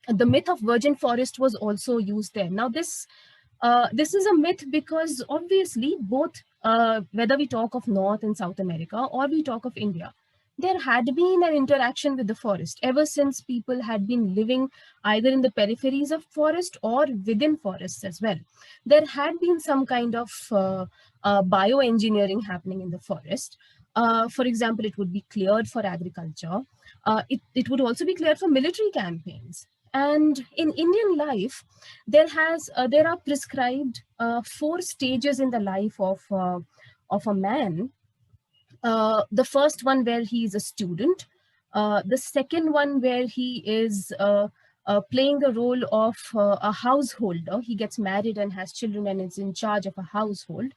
the myth of virgin forest was also used there. Now, this is a myth because obviously both, whether we talk of North and South America or we talk of India, there had been an interaction with the forest ever since people had been living either in the peripheries of forest or within forests as well. There had been some kind of bioengineering happening in the forest. For example, it would be cleared for agriculture. It would also be cleared for military campaigns. And in Indian life, there are prescribed 4 stages in the life of a man. The first one where he is a student, the second one where he is playing the role of a householder. He gets married and has children and is in charge of a household.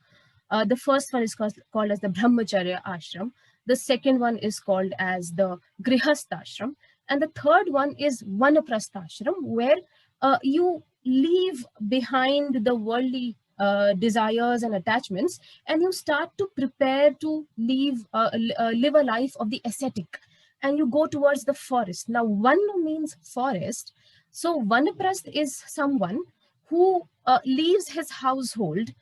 The first one is called as the Brahmacharya ashram. The second one is called as the Grihastha ashram. And the third one is Vanaprastha ashram, where you leave behind the worldly desires and attachments, and you start to prepare to live a life of the ascetic, and you go towards the forest. Now, Vana means forest. So Vanaprasth is someone who leaves his household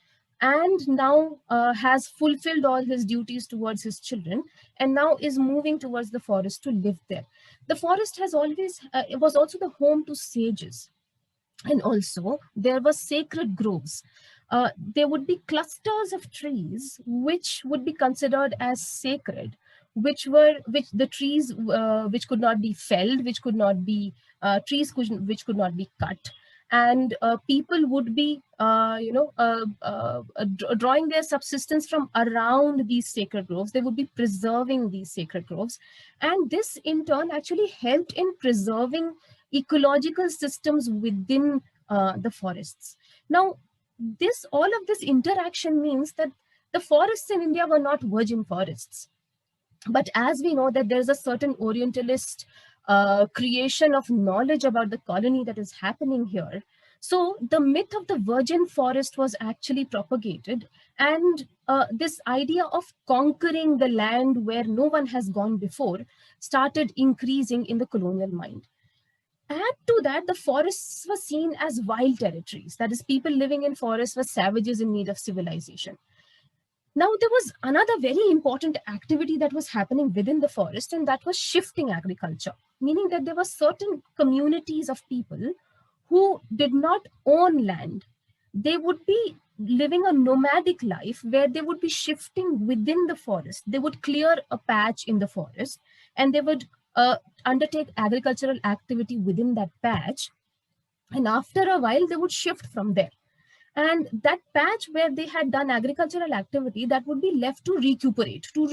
and now has fulfilled all his duties towards his children, and now is moving towards the forest to live there. The forest has always, it was also the home to sages. And also there were sacred groves. There would be clusters of trees which would be considered as sacred, which the trees which could not be felled, which could not be which could not be cut. and people would be, drawing their subsistence from around these sacred groves. They would be preserving these sacred groves. And this in turn actually helped in preserving ecological systems within the forests. Now, all of this interaction means that the forests in India were not virgin forests. But as we know that there's a certain Orientalist creation of knowledge about the colony that is happening here, so the myth of the virgin forest was actually propagated, and this idea of conquering the land where no one has gone before started increasing in the colonial mind. Add to that, the forests were seen as wild territories. That is, people living in forests were savages in need of civilization. Now, there was another very important activity that was happening within the forest, and that was shifting agriculture, meaning that there were certain communities of people who did not own land. They would be living a nomadic life where they would be shifting within the forest. They would clear a patch in the forest and they would undertake agricultural activity within that patch. And after a while, they would shift from there. And that patch where they had done agricultural activity, that would be left to recuperate, to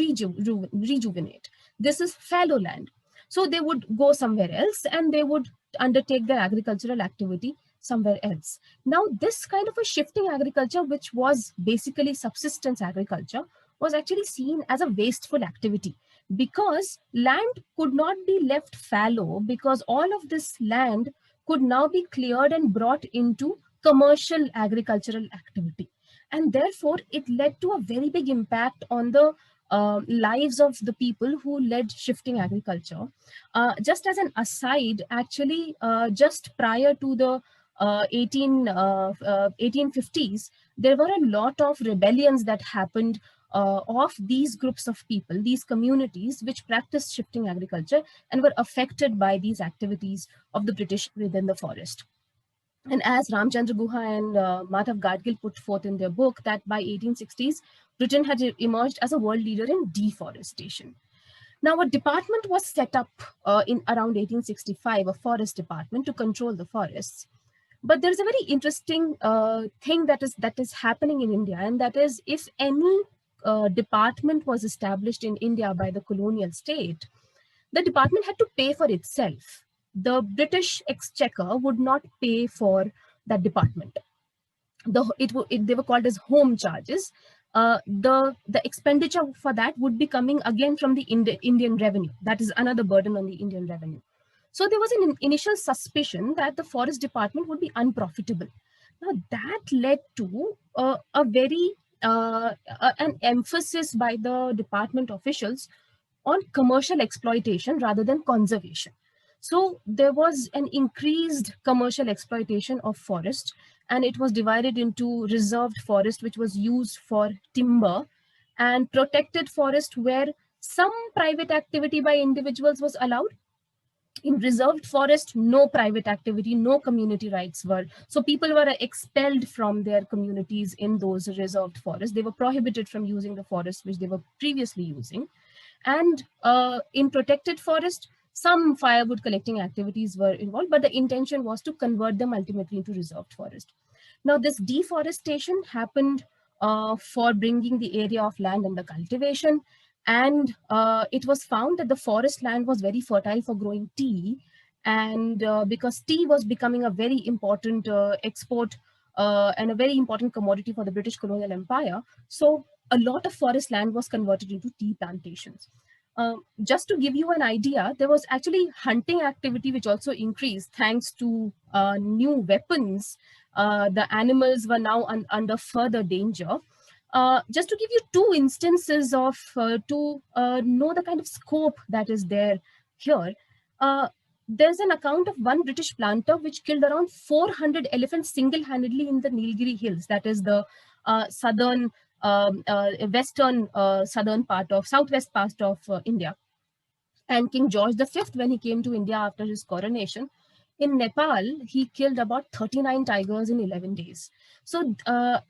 rejuvenate. This is fallow land. So they would go somewhere else and they would undertake their agricultural activity somewhere else. Now, this kind of a shifting agriculture, which was basically subsistence agriculture, was actually seen as a wasteful activity, because land could not be left fallow, because all of this land could now be cleared and brought into commercial agricultural activity. And therefore, it led to a very big impact on the lives of the people who led shifting agriculture. Just as an aside, actually, just prior to the 1850s, there were a lot of rebellions that happened of these groups of people, these communities which practiced shifting agriculture and were affected by these activities of the British within the forest. And as Ramchandra Guha and Madhav Gadgil put forth in their book, that by 1860s, Britain had emerged as a world leader in deforestation. Now, a department was set up in around 1865, a forest department to control the forests. But there's a very interesting thing that is happening in India, and that is, if any department was established in India by the colonial state, the department had to pay for itself. The British exchequer would not pay for that department. They were called as home charges. The expenditure for that would be coming again from the Indian revenue. That is another burden on the Indian revenue. So there was an initial suspicion that the forest department would be unprofitable. Now that led to an emphasis by the department officials on commercial exploitation rather than conservation. So there was an increased commercial exploitation of forest, and it was divided into reserved forest, which was used for timber, and protected forest, where some private activity by individuals was allowed. In reserved forest, no private activity, no community rights were. So people were expelled from their communities in those reserved forests. They were prohibited from using the forest which they were previously using. And in protected forest, some firewood collecting activities were involved, but the intention was to convert them ultimately into reserved forest. Now, this deforestation happened for bringing the area of land under cultivation, and it was found that the forest land was very fertile for growing tea, and because tea was becoming a very important export and a very important commodity for the British colonial empire, so a lot of forest land was converted into tea plantations. Just to give you an idea, there was actually hunting activity which also increased thanks to new weapons. The animals were now under further danger. Just to give you two instances of to know the kind of scope that is there here. There's an account of one British planter which killed around 400 elephants single-handedly in the Nilgiri Hills, that is the southern western southwest part of India. And King George V, when he came to India after his coronation, in Nepal, he killed about 39 tigers in 11 days. So,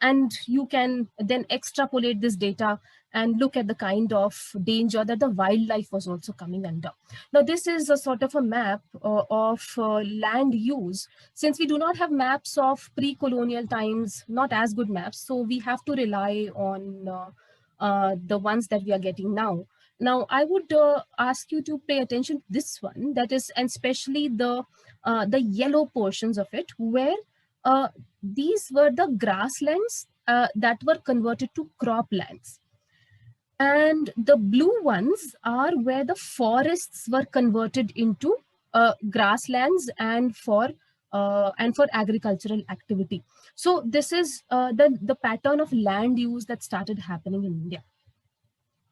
and you can then extrapolate this data and look at the kind of danger that the wildlife was also coming under. Now, this is a sort of a map of land use. Since we do not have maps of pre-colonial times, not as good maps, so we have to rely on the ones that we are getting now. Now, I would ask you to pay attention to this one, that is, and especially the yellow portions of it, where these were the grasslands that were converted to croplands. And the blue ones are where the forests were converted into grasslands and for agricultural activity. So this is the pattern of land use that started happening in India.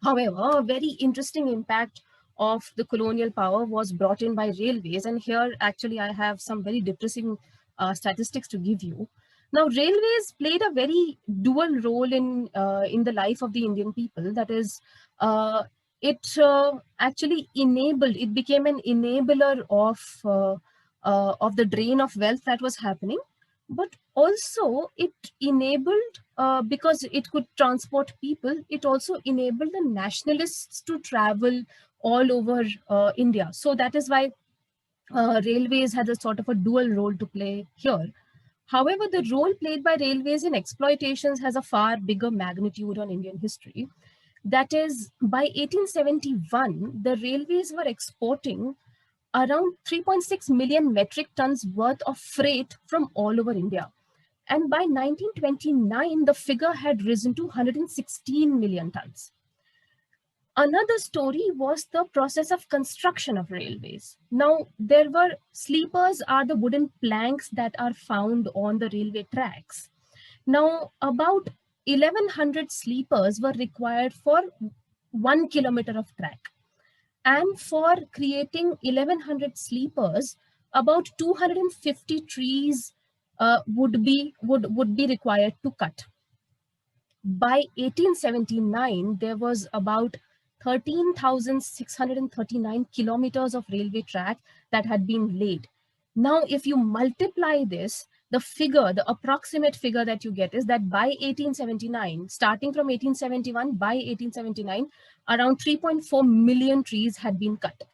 However, a very interesting impact of the colonial power was brought in by railways. And here, actually, I have some very depressing statistics to give you. Now, railways played a very dual role in the life of the Indian people. That is, it actually enabled, it became an enabler of the drain of wealth that was happening. But also it enabled, because it could transport people, it also enabled the nationalists to travel all over India. So that is why railways had a sort of a dual role to play here. However, the role played by railways in exploitations has a far bigger magnitude on Indian history. That is, by 1871, the railways were exporting around 3.6 million metric tons worth of freight from all over India. And by 1929, the figure had risen to 116 million tons. Another story was the process of construction of railways. Now, there were sleepers are the wooden planks that are found on the railway tracks. Now, about 1100 sleepers were required for 1 kilometer of track. And for creating 1100 sleepers, about 250 trees would be required to cut. By 1879, there was about 13,639 kilometers of railway track that had been laid. Now, if you multiply this, the figure, the approximate figure that you get is that by 1879, starting from 1871, by 1879, around 3.4 million trees had been cut.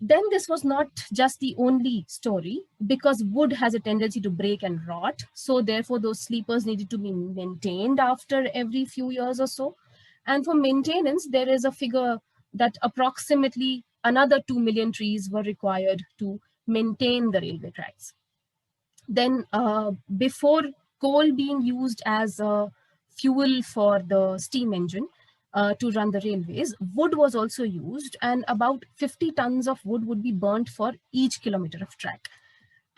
Then this was not just the only story, because wood has a tendency to break and rot. So therefore, those sleepers needed to be maintained after every few years or so. And for maintenance, there is a figure that approximately another 2 million trees were required to maintain the railway tracks. Then before coal being used as a fuel for the steam engine to run the railways, wood was also used, and about 50 tons of wood would be burnt for each kilometer of track.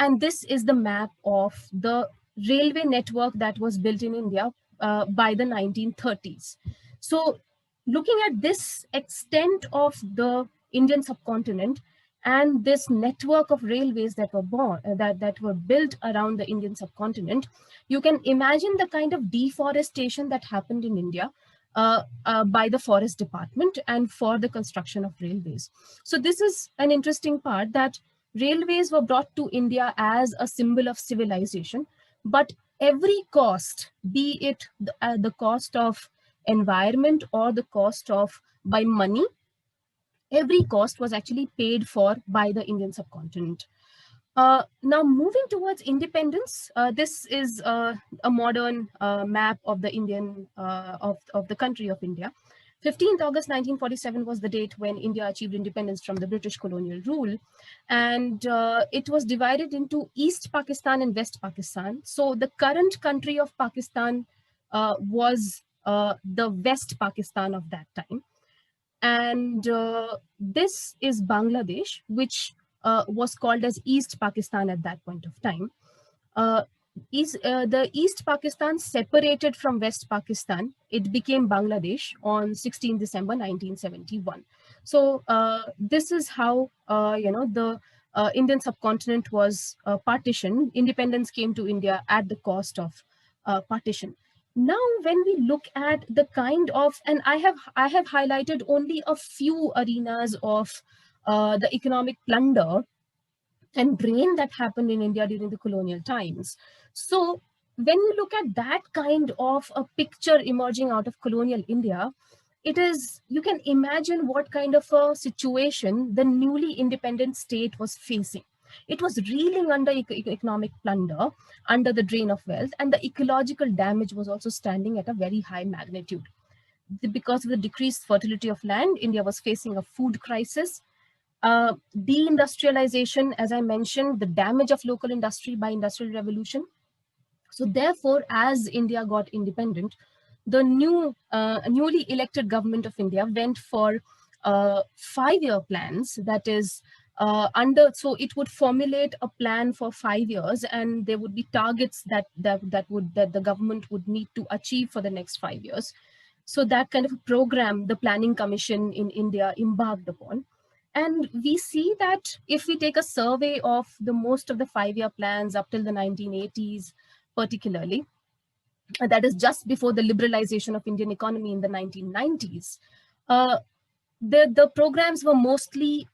And this is the map of the railway network that was built in India by the 1930s. So looking at this extent of the Indian subcontinent and this network of railways that were that were built around the Indian subcontinent, you can imagine the kind of deforestation that happened in India by the forest department and for the construction of railways. So this is an interesting part, that railways were brought to India as a symbol of civilization, but every cost, be it the cost of environment or the cost of by money, every cost was actually paid for by the Indian subcontinent. Now moving towards independence, this is a modern map of the Indian of the country of India. 15th August 1947 was the date when India achieved independence from the British colonial rule, and it was divided into East Pakistan and West Pakistan. So the current country of Pakistan was the West Pakistan of that time, and this is Bangladesh, which was called as East Pakistan at that point of time. The East Pakistan separated from West Pakistan. It became Bangladesh on 16 December 1971. So this is how the Indian subcontinent was partitioned. Independence came to India at the cost of partition. Now, when we look at the kind of, and I have highlighted only a few arenas of the economic plunder and drain that happened in India during the colonial times. So when you look at that kind of a picture emerging out of colonial India, it is, you can imagine what kind of a situation the newly independent state was facing. It was reeling under economic plunder, under the drain of wealth, and the ecological damage was also standing at a very high magnitude. Because of the decreased fertility of land, India was facing a food crisis. Deindustrialization, as I mentioned, the damage of local industry by industrial revolution. So therefore, as India got independent, the newly elected government of India went for 5-year plans. That is, so it would formulate a plan for 5 years, and there would be targets that the government would need to achieve for the next 5 years. So that kind of a program, the Planning Commission in India embarked upon. And we see that if we take a survey of the most of the 5-year plans up till the 1980s, particularly, that is just before the liberalization of Indian economy in the 1990s, the programs were mostly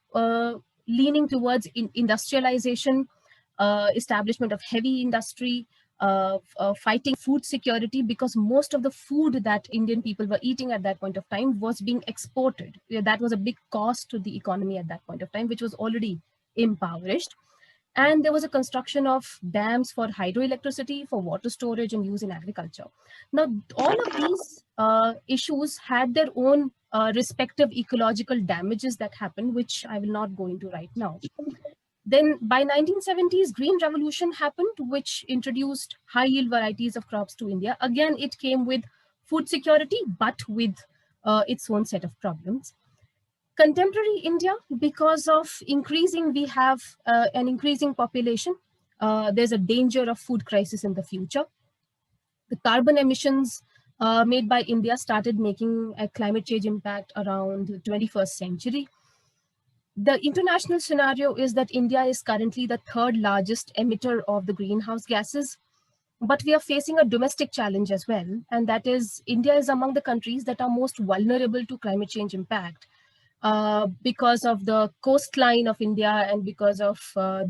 leaning towards industrialization, establishment of heavy industry, fighting food security, because most of the food that Indian people were eating at that point of time was being exported. That was a big cost to the economy at that point of time, which was already impoverished. And there was a construction of dams for hydroelectricity, for water storage and use in agriculture. Now, all of these issues had their own respective ecological damages that happened, which I will not go into right now. Then by 1970s, Green Revolution happened, which introduced high yield varieties of crops to India. Again, it came with food security, but with its own set of problems. Contemporary India, because of we have an increasing population, there's a danger of food crisis in the future. The carbon emissions made by India started making a climate change impact around the 21st century. The international scenario is that India is currently the 3rd largest emitter of the greenhouse gases, but we are facing a domestic challenge as well. And that is, India is among the countries that are most vulnerable to climate change impact. Because of the coastline of India, and because of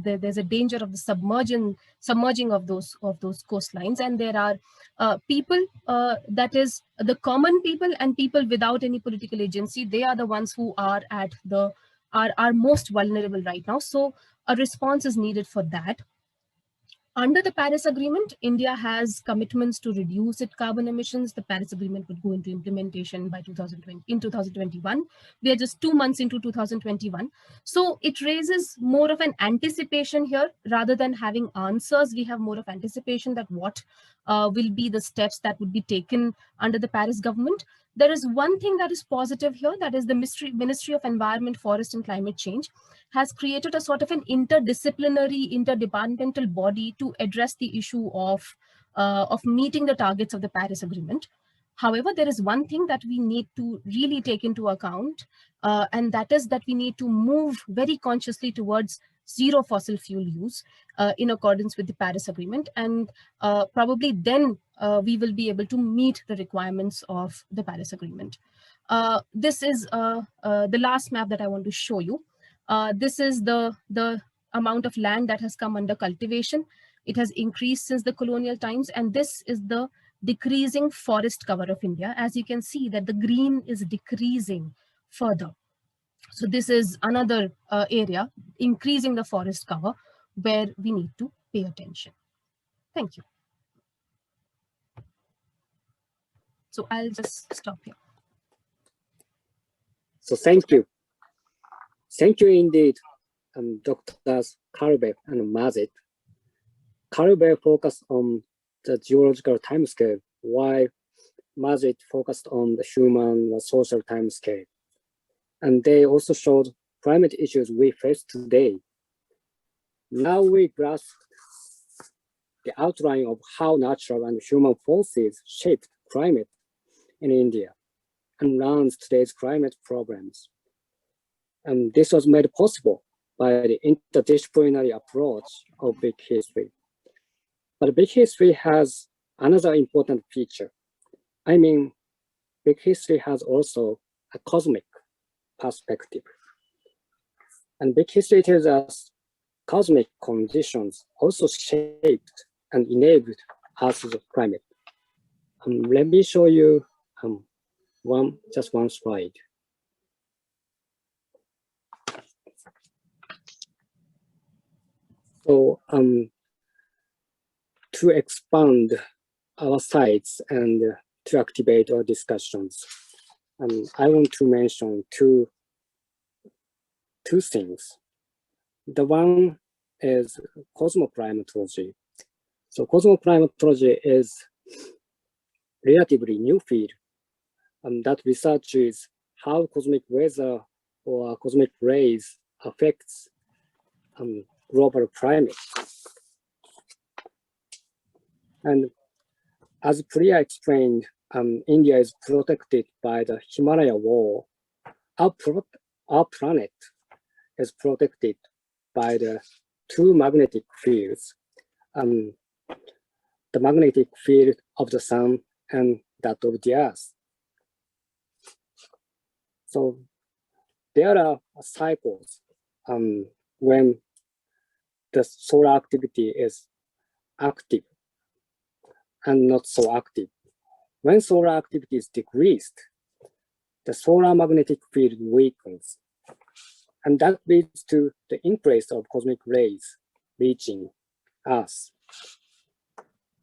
there's a danger of the submerging of those coastlines, and there are people, that is the common people and people without any political agency. They are the ones who are at are most vulnerable right now. So a response is needed for that. Under the Paris Agreement, India has commitments to reduce its carbon emissions. The Paris Agreement would go into implementation by 2021. We are just 2 months into 2021. So it raises more of an anticipation here rather than having answers. We have more of anticipation that what will be the steps that would be taken under the Paris government. There is one thing that is positive here, that is the Ministry of Environment, Forest and Climate Change has created a sort of an interdisciplinary, interdepartmental body to address the issue of meeting the targets of the Paris Agreement. However, there is one thing that we need to really take into account, and that is that we need to move very consciously towards zero fossil fuel use in accordance with the Paris Agreement. And probably then we will be able to meet the requirements of the Paris Agreement. This is the last map that I want to show you. This is the amount of land that has come under cultivation. It has increased since the colonial times, and this is the decreasing forest cover of India. As you can see that the green is decreasing further. So this is another area, increasing the forest cover, where we need to pay attention. Thank you. So I'll just stop here. So thank you. Thank you indeed, Drs. Karlberg and Mazet. Karlberg focused on the geological timescale, while Mazet focused on the human social timescale. And they also showed climate issues we face today. Now we grasp the outline of how natural and human forces shaped climate in India and learned today's climate problems. And this was made possible by the interdisciplinary approach of big history. But big history has another important feature. I mean, big history has also a cosmic perspective. And big history tells us cosmic conditions also shaped and enabled Earth's climate. Let me show you just one slide. So to expand our sites and to activate our discussions, I want to mention two things. The one is cosmoclimatology. So cosmoclimatology is relatively new field that researches how cosmic weather or cosmic rays affects global climate. And as Priya explained, India is protected by the Himalaya wall. Our planet is protected by the two magnetic fields, the magnetic field of the sun and that of the earth. So there are cycles when the solar activity is active and not so active. When solar activity is decreased, the solar magnetic field weakens. And that leads to the increase of cosmic rays reaching us.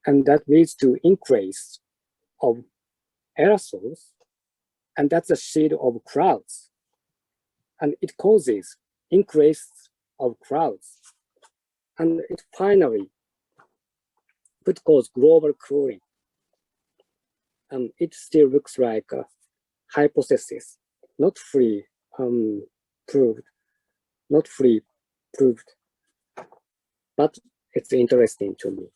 And that leads to increase of aerosols, and that's a sheet of clouds. And it causes increase of clouds. And it finally could cause global cooling. And it still looks like a hypothesis, not fully proved, but it's interesting to me.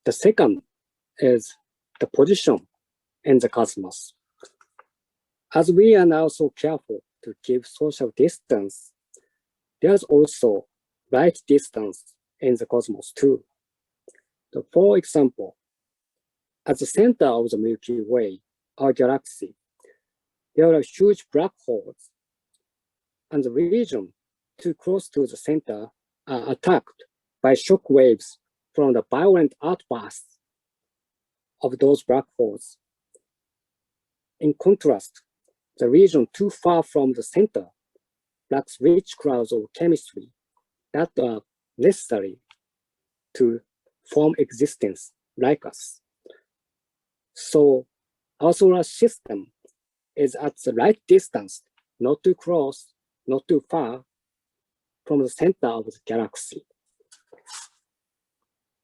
The second is the position in the cosmos. As we are now so careful to keep social distance, there's also right distance in the cosmos too. So for example, at the center of the Milky Way, our galaxy, there are huge black holes, and the region too close to the center are attacked by shock waves from the violent outbursts of those black holes. In contrast, the region too far from the center lacks rich clouds of chemistry that are necessary to form existence like us. So our solar system is at the right distance, not too close, not too far from the center of the galaxy.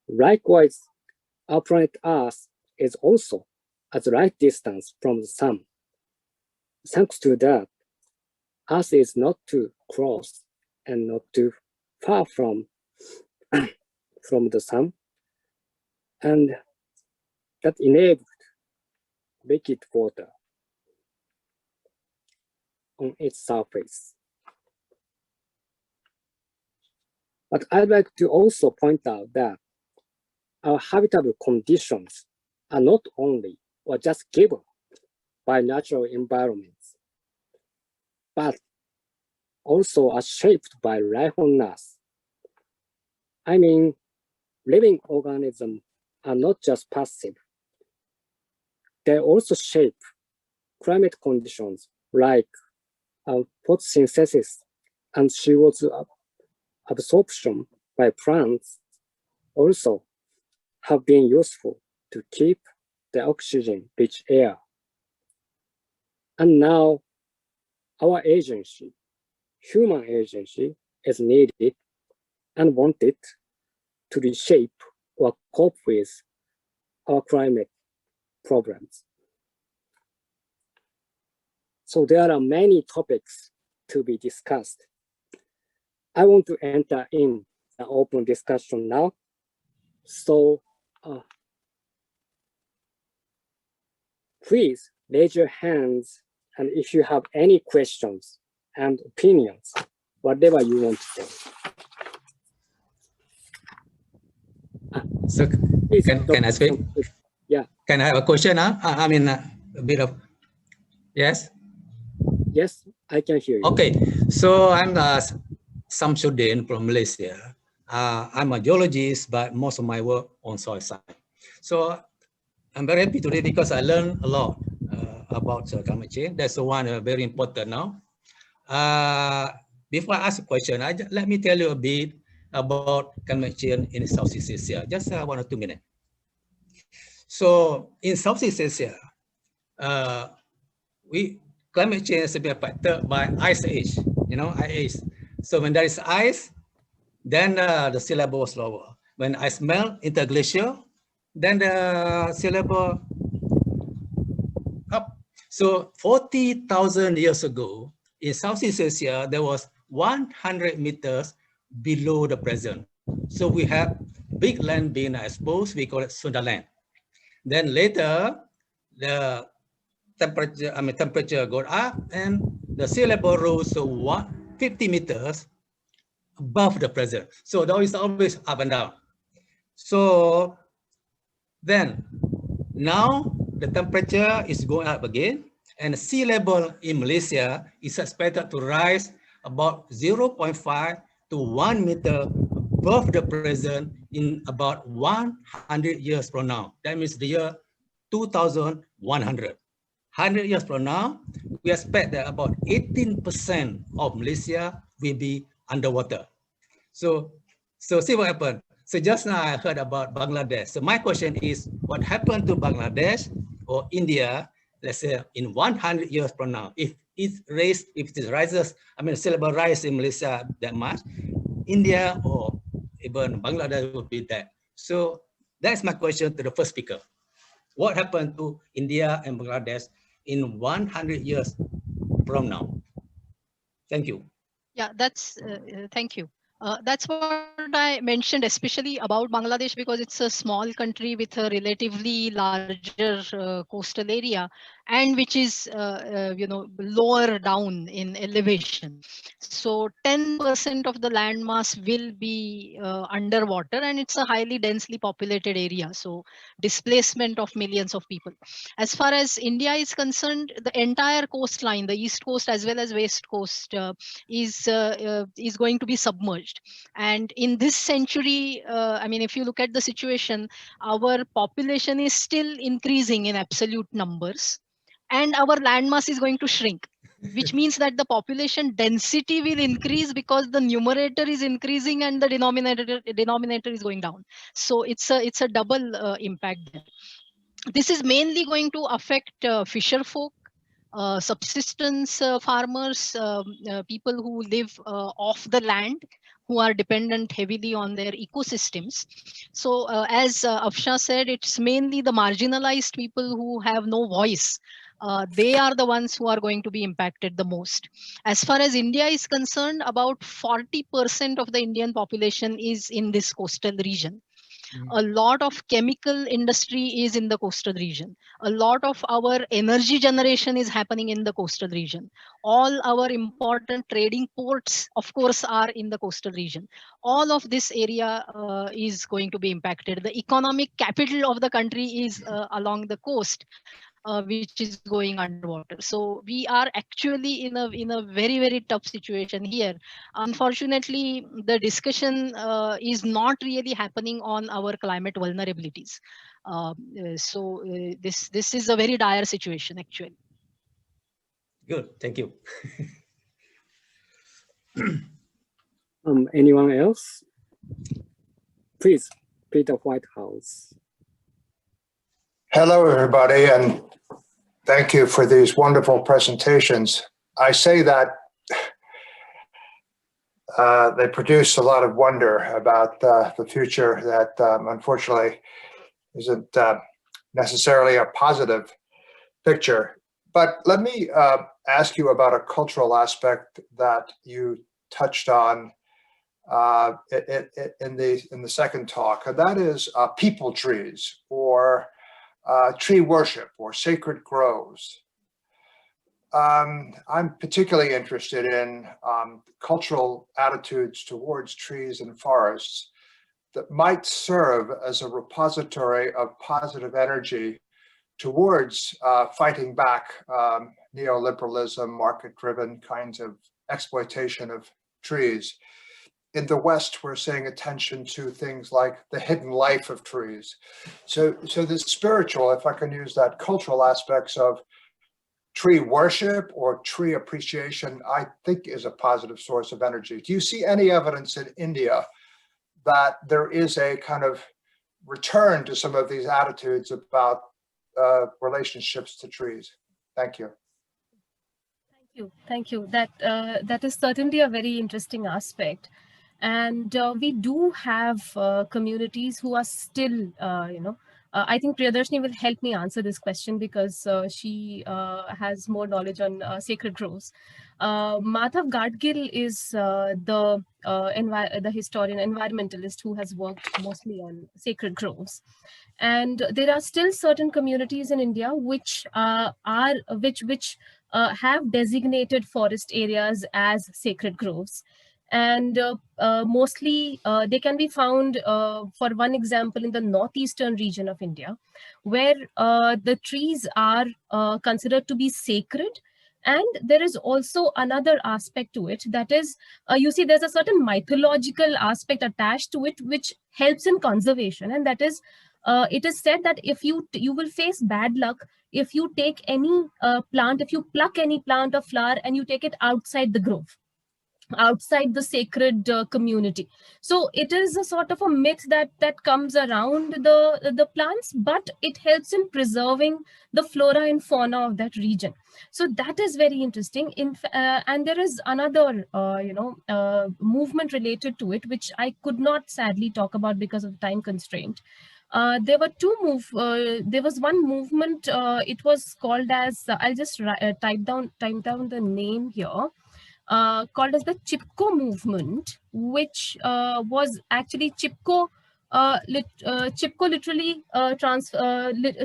Likewise, our planet Earth is also at the right distance from the sun. Thanks to that, Earth is not too close and not too far from the sun, and that enabled liquid water on its surface. But I'd like to also point out that our habitable conditions are not only or just given by natural environments, but also are shaped by life on Earth. I mean, living organisms are not just passive. They also shape climate conditions like photosynthesis and CO2 absorption by plants also have been useful to keep the oxygen-rich air. And now our agency, human agency, is needed and wanted to reshape or cope with our climate problems. So there are many topics to be discussed. I want to enter in the open discussion now. So please raise your hands, and if you have any questions and opinions, whatever you want to say. So Please, can I speak? Yeah. Can I have a question? I mean, a bit of, yes? Yes, I can hear you. Okay, so Samsudin from Malaysia. I'm a geologist, but most of my work on soil science. So I'm very happy today because I learned a lot about climate change. That's the one very important now. Before I ask a question, let me tell you a bit about climate change in Southeast Asia, just 1 or 2 minutes. So in Southeast Asia, climate change is been affected by ice age, ice. So when there is ice, then the sea level was lower. When ice melt interglacial, then the sea level up. So 40,000 years ago, in Southeast Asia, there was 100 meters below the present. So we have big land being exposed, we call it Sundaland. Then later, the temperature got up and the sea level rose to 50 meters above the present. So there is always up and down. So then now the temperature is going up again, and the sea level in Malaysia is expected to rise about 0.5 to 1 meter above the present in about 100 years from now. That means the year 2100. 100 years from now, we expect that about 18% of Malaysia will be underwater. So see what happened. So just now I heard about Bangladesh. So my question is, what happened to Bangladesh or India, let's say in 100 years from now, if it rises, sea level rise in Malaysia that much, India or even Bangladesh will be that. So that's my question to the first speaker. What happened to India and Bangladesh in 100 years from now? Thank you. Yeah, that's thank you. That's what I mentioned, especially about Bangladesh, because it's a small country with a relatively larger coastal area, and which is lower down in elevation. So 10% of the landmass will be underwater, and it's a highly densely populated area. So displacement of millions of people. As far as India is concerned, the entire coastline, the east coast as well as west coast, is going to be submerged. And in this century, if you look at the situation, our population is still increasing in absolute numbers, and our landmass is going to shrink, which means that the population density will increase because the numerator is increasing and the denominator is going down. So it's a double impact there. This is mainly going to affect fisher folk, subsistence farmers, people who live off the land, who are dependent heavily on their ecosystems. So as Afsha said, it's mainly the marginalized people who have no voice. They are the ones who are going to be impacted the most. As far as India is concerned, about 40% of the Indian population is in this coastal region. A lot of chemical industry is in the coastal region. A lot of our energy generation is happening in the coastal region. All our important trading ports, of course, are in the coastal region. All of this area is going to be impacted. The economic capital of the country is along the coast, which is going underwater. So we are actually in a very, very tough situation here. Unfortunately, the discussion is not really happening on our climate vulnerabilities. This is a very dire situation, actually. Good, thank you. Anyone else? Please, Peter Whitehouse. Hello, everybody, and thank you for these wonderful presentations. I say that they produce a lot of wonder about the future that unfortunately isn't necessarily a positive picture. But let me ask you about a cultural aspect that you touched on in the second talk, and that is people trees, or tree worship, or sacred groves. I'm particularly interested in cultural attitudes towards trees and forests that might serve as a repository of positive energy towards fighting back neoliberalism, market-driven kinds of exploitation of trees. In the West, we're saying attention to things like the hidden life of trees. So the spiritual, if I can use that, cultural aspects of tree worship or tree appreciation, I think is a positive source of energy. Do you see any evidence in India that there is a kind of return to some of these attitudes about relationships to trees? Thank you. Thank you. That is certainly a very interesting aspect. And we do have communities who are still, I think Priyadarshini will help me answer this question because she has more knowledge on sacred groves. Madhav Gadgil is the historian, environmentalist who has worked mostly on sacred groves. And there are still certain communities in India which have designated forest areas as sacred groves. And mostly they can be found, for one example, in the northeastern region of India, where the trees are considered to be sacred. And there is also another aspect to it, that is, you see, there's a certain mythological aspect attached to it, which helps in conservation. And that is, it is said that if you will face bad luck if you take any plant, if you pluck any plant or flower and you take it outside the grove, outside the sacred community. So it is a sort of a myth that comes around the plants, but it helps in preserving the flora and fauna of that region. So that is very interesting. And there is another movement related to it, which I could not sadly talk about because of time constraint. There were there was one movement, it was called as, I'll just type down the name here, called as the Chipko movement, which was actually Chipko. Chipko literally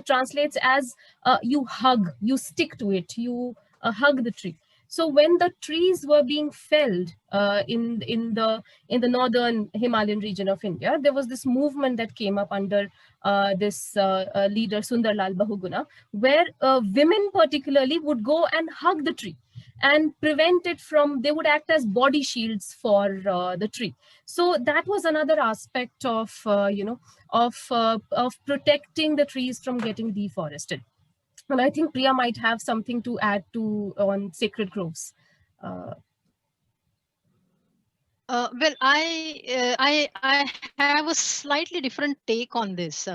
translates as you hug, you stick to it, you hug the tree. So when the trees were being felled in the northern Himalayan region of India, there was this movement that came up under this leader Sundarlal Bahuguna, where women particularly would go and hug the tree and prevent it from, they would act as body shields for the tree. So that was another aspect of protecting the trees from getting deforested. And I think Priya might have something to add to on sacred groves. Well, I have a slightly different take on this.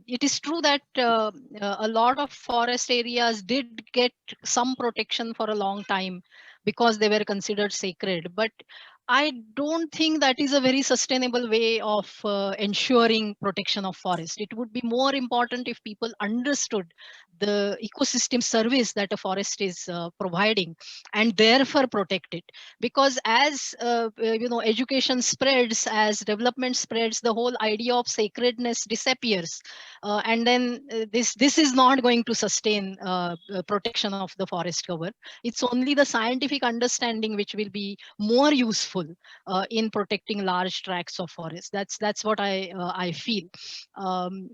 It is true that a lot of forest areas did get some protection for a long time because they were considered sacred, but I don't think that is a very sustainable way of ensuring protection of forest. It would be more important if people understood the ecosystem service that a forest is providing and therefore protect it. Because as education spreads, as development spreads, the whole idea of sacredness disappears, and then this is not going to sustain protection of the forest cover. It's only the scientific understanding which will be more useful in protecting large tracts of forest. That's what I feel.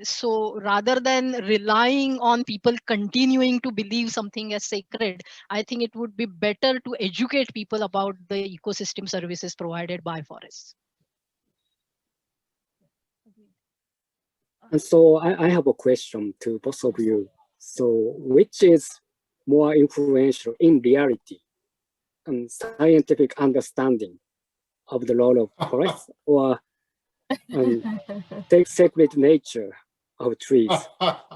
So rather than relying on people continuing to believe something as sacred, I think it would be better to educate people about the ecosystem services provided by forests. And so I have a question to both of you. So which is more influential in reality and scientific understanding of the role of forests, or sacred nature of trees?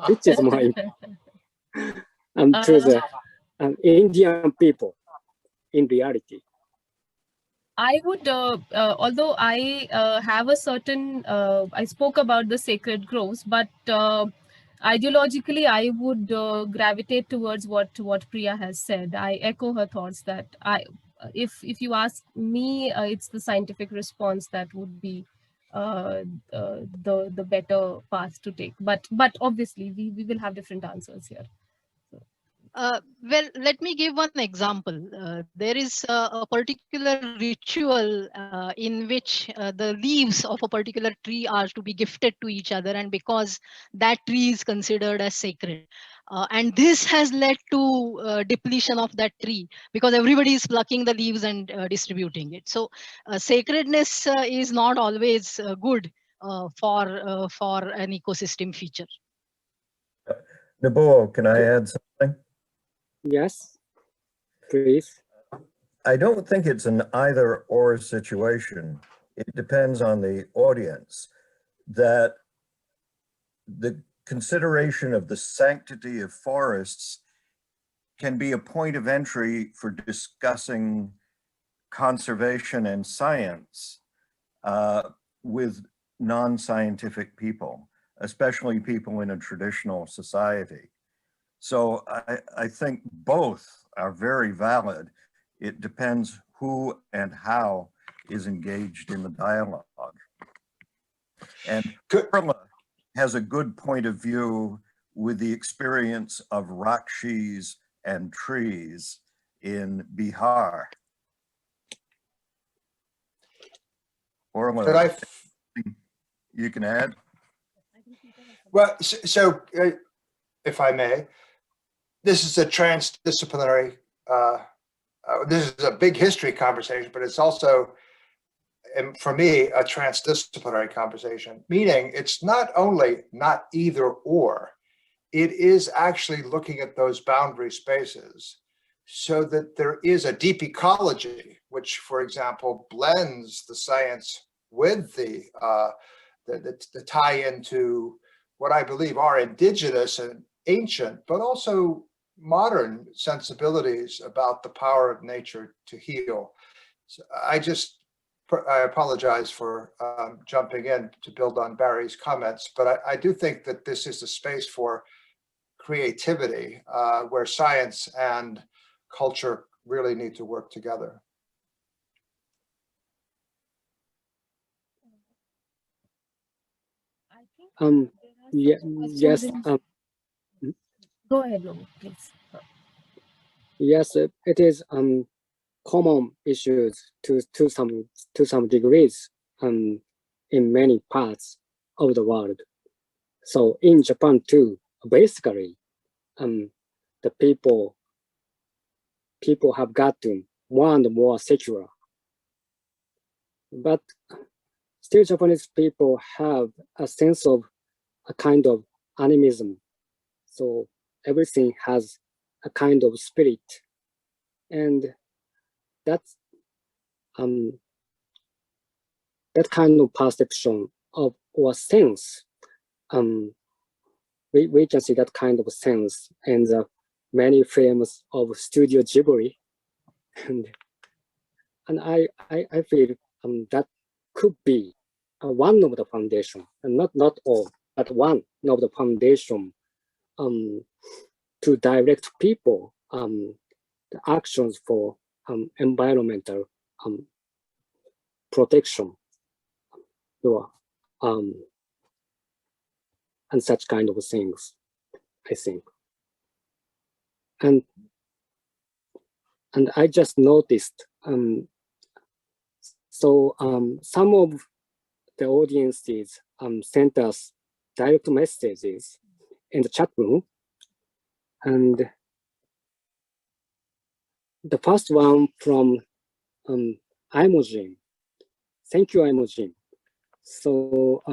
Which is more important to the Indian people in reality? I would, although I have a certain, I spoke about the sacred groves, but ideologically, I would gravitate towards what Priya has said. I echo her thoughts that if you ask me, it's the scientific response that would be the better path to take. But obviously, we will have different answers here. Well, let me give one example. There is a particular ritual in which the leaves of a particular tree are to be gifted to each other, and because that tree is considered as sacred. And this has led to depletion of that tree because everybody is plucking the leaves and distributing it. So sacredness is not always good for an ecosystem feature. Nobuo, can I add something? Yes, please. I don't think it's an either or situation. It depends on the audience. That the consideration of the sanctity of forests can be a point of entry for discussing conservation and science with non-scientific people, especially people in a traditional society. So I think both are very valid. It depends who and how is engaged in the dialogue. And Carla has a good point of view with the experience of rakshis and trees in Bihar. Orla, you can add? Well, so if I may, this is a transdisciplinary, this is a big history conversation, but it's also, and for me, a transdisciplinary conversation, meaning it's not only not either or, it is actually looking at those boundary spaces so that there is a deep ecology, which, for example, blends the science with the tie into what I believe are indigenous and ancient, but also modern sensibilities about the power of nature to heal. So I apologize for jumping in to build on Barry's comments, but I do think that this is a space for creativity where science and culture really need to work together. Yeah, yes. Go ahead, Nobu, please. Yes, it is common issues to some degrees in many parts of the world. So in Japan too, basically, the people have gotten more and more secular, but still Japanese people have a sense of a kind of animism. So everything has a kind of spirit, and that's that kind of perception of or sense. We can see that kind of sense in the many films of Studio Ghibli, and I feel that could be one of the foundation, and not all, but one of the foundation to direct people the actions for environmental protection or and such kind of things, I think. And I just noticed so some of the audiences sent us direct messages in the chat room, and the first one from Imojin. Thank you, Imojin. So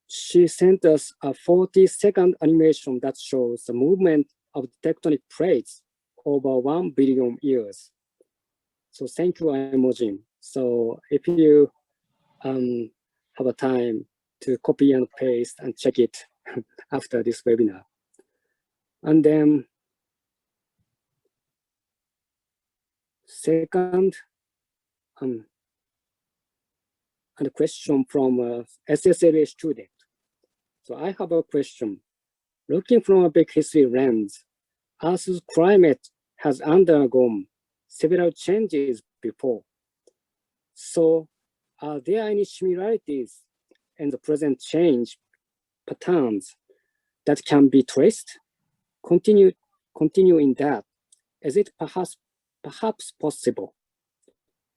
she sent us a 40-second animation that shows the movement of the tectonic plates over 1 billion years. So thank you, Imojin. So if you have a time to copy and paste and check it after this webinar. And then second, and a question from a SSLA student. So I have a question. Looking from a big history lens, Earth's climate has undergone several changes before. So are there any similarities in the present change patterns that can be traced? Continue in that. Is it perhaps possible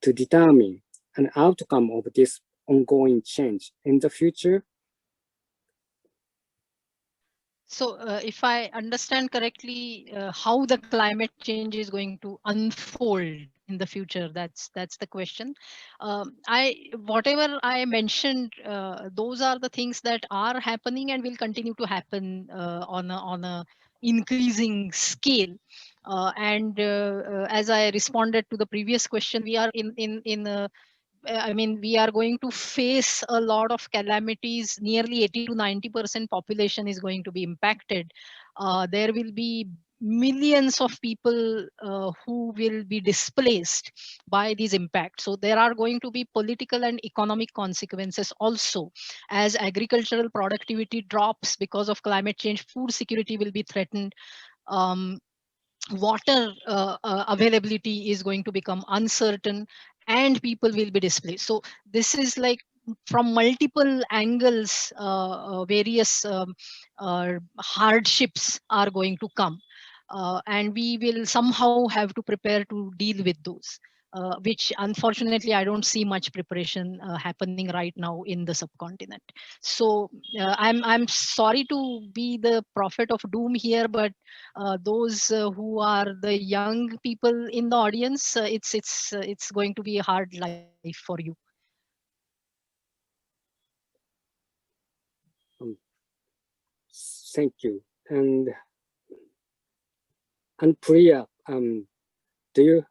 to determine an outcome of this ongoing change in the future? So if I understand correctly, how the climate change is going to unfold in the future, that's the question. Whatever I mentioned, those are the things that are happening and will continue to happen on a increasing scale. As I responded to the previous question, we are in a I mean, we are going to face a lot of calamities. Nearly 80 to 90% population is going to be impacted. There will be millions of people who will be displaced by these impacts. So there are going to be political and economic consequences also. As agricultural productivity drops because of climate change, food security will be threatened. Um, Water availability is going to become uncertain, and people will be displaced. So this is like from multiple angles, various hardships are going to come, and we will somehow have to prepare to deal with those, which unfortunately I don't see much preparation happening right now in the subcontinent. So I'm sorry to be the prophet of doom here, but those who are the young people in the audience, it's going to be a hard life for you. Thank you. And Priya, do you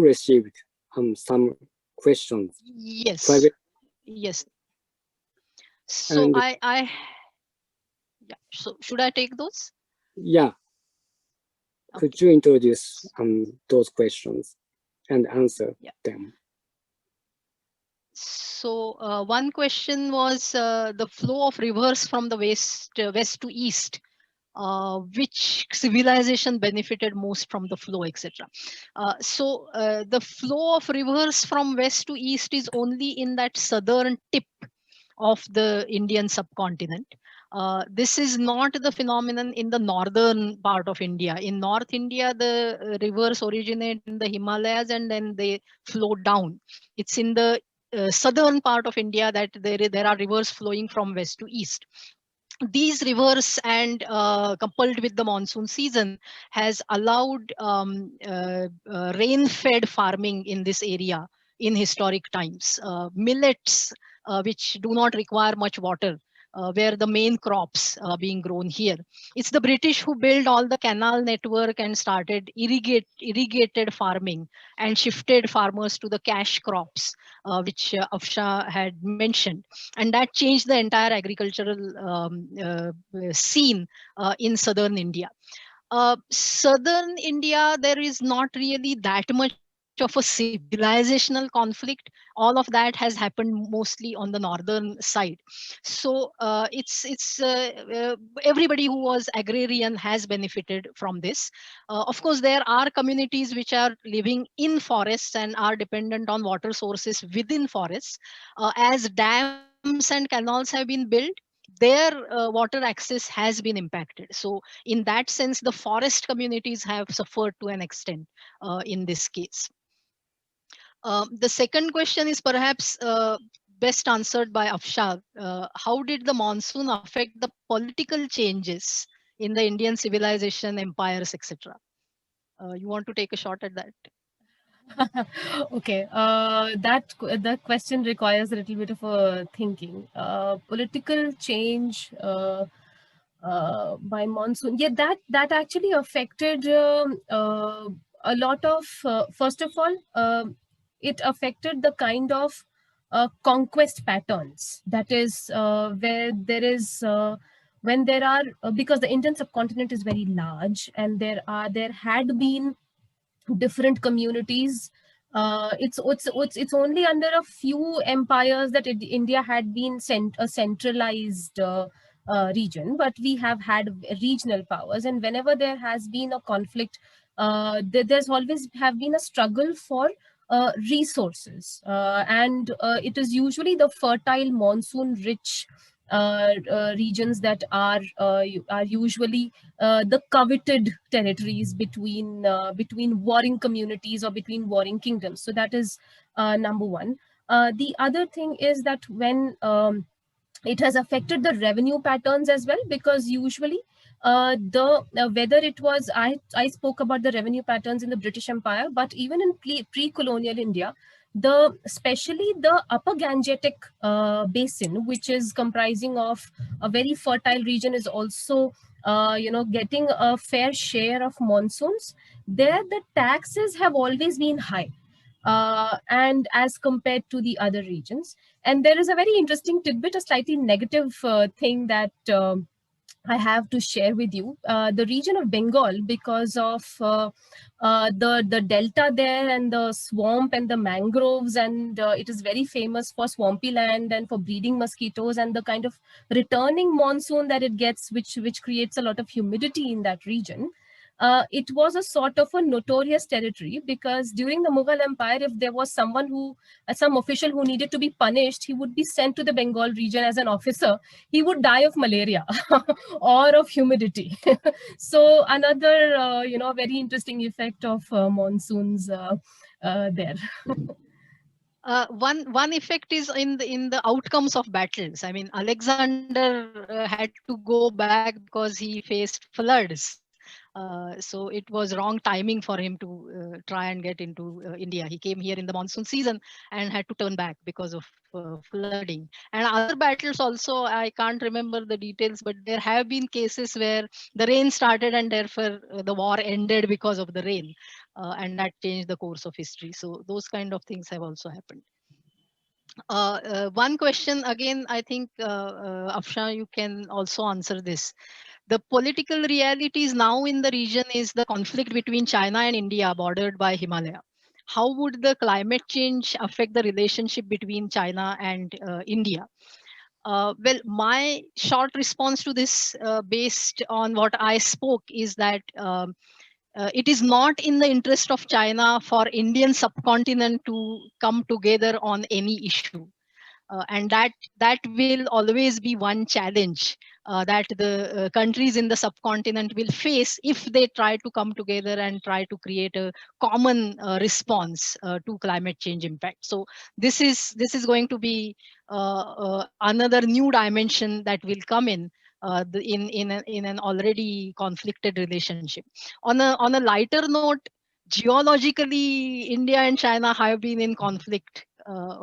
received some questions? Yes. Private. Yes. So And yeah. So should I take those? yeah, could you introduce those questions and answer them? So one question was the flow of rivers from the west to east. Which civilization benefited most from the flow, etc. The flow of rivers from west to east is only in that southern tip of the Indian subcontinent. This is not the phenomenon in the northern part of India. In North India, the rivers originate in the Himalayas and then they flow down. It's in the southern part of India that there are rivers flowing from west to east. These rivers and coupled with the monsoon season has allowed rain-fed farming in this area in historic times. Millets, which do not require much water, were the main crops being grown here. It's the British who built all the canal network and started irrigated farming and shifted farmers to the cash crops, which Afsha had mentioned. And that changed the entire agricultural scene in southern India. Southern India, there is not really that much of a civilizational conflict. All of that has happened mostly on the northern side. So everybody who was agrarian has benefited from this. Of course, there are communities which are living in forests and are dependent on water sources within forests. As dams and canals have been built, their water access has been impacted. So in that sense, the forest communities have suffered to an extent in this case. The second question is perhaps best answered by Afshar. How did the monsoon affect the political changes in the Indian civilization, empires, etc.? You want to take a shot at that? Okay, that question requires a little bit of thinking. Political change by monsoon, yeah, that actually affected a lot of. First of all, it affected the kind of conquest patterns. That is where there is. When there are because the Indian subcontinent is very large and there had been different communities. It's only under a few empires that India had been a centralized region, but we have had regional powers, and whenever there has been a conflict, there's always have been a struggle for resources, and it is usually the fertile monsoon rich regions that are usually the coveted territories between warring communities or between warring kingdoms. So that is number one. The other thing is that when it has affected the revenue patterns as well, because usually whether it was, I spoke about the revenue patterns in the British Empire, but even in pre-colonial India, especially the Upper Gangetic basin, which is comprising of a very fertile region, is also getting a fair share of monsoons. There, the taxes have always been high, and as compared to the other regions. And there is a very interesting tidbit, a slightly negative thing that I have to share with you. The region of Bengal, because of the delta there and the swamp and the mangroves, and it is very famous for swampy land and for breeding mosquitoes, and the kind of returning monsoon that it gets, which creates a lot of humidity in that region. It was a sort of a notorious territory, because during the Mughal Empire, if there was someone some official who needed to be punished, he would be sent to the Bengal region as an officer. He would die of malaria or of humidity. So another, very interesting effect of monsoons there. One effect is in the outcomes of battles. I mean, Alexander had to go back because he faced floods. So it was wrong timing for him to try and get into India. He came here in the monsoon season and had to turn back because of flooding. And other battles also, I can't remember the details, but there have been cases where the rain started and therefore the war ended because of the rain. And that changed the course of history. So those kind of things have also happened. One question again, I think, Afshan, you can also answer this. The political realities now in the region is the conflict between China and India bordered by Himalaya. How would the climate change affect the relationship between China and India? Well, my short response to this, based on what I spoke, is that it is not in the interest of China for Indian subcontinent to come together on any issue. And that will always be one challenge that the countries in the subcontinent will face if they try to come together and try to create a common response to climate change impact. So this is going to be another new dimension that will come in an already conflicted relationship. On a lighter note, geologically, India and China have been in conflict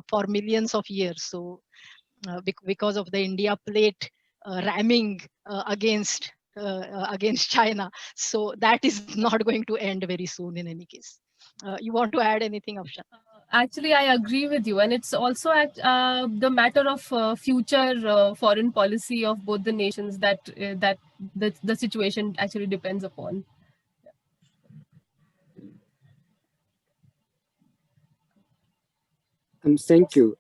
for millions of years. So because of the India plate ramming against China. So that is not going to end very soon in any case. You want to add anything, Afshan? Actually, I agree with you, and it's also the matter of future foreign policy of both the nations that the situation actually depends upon. Thank you.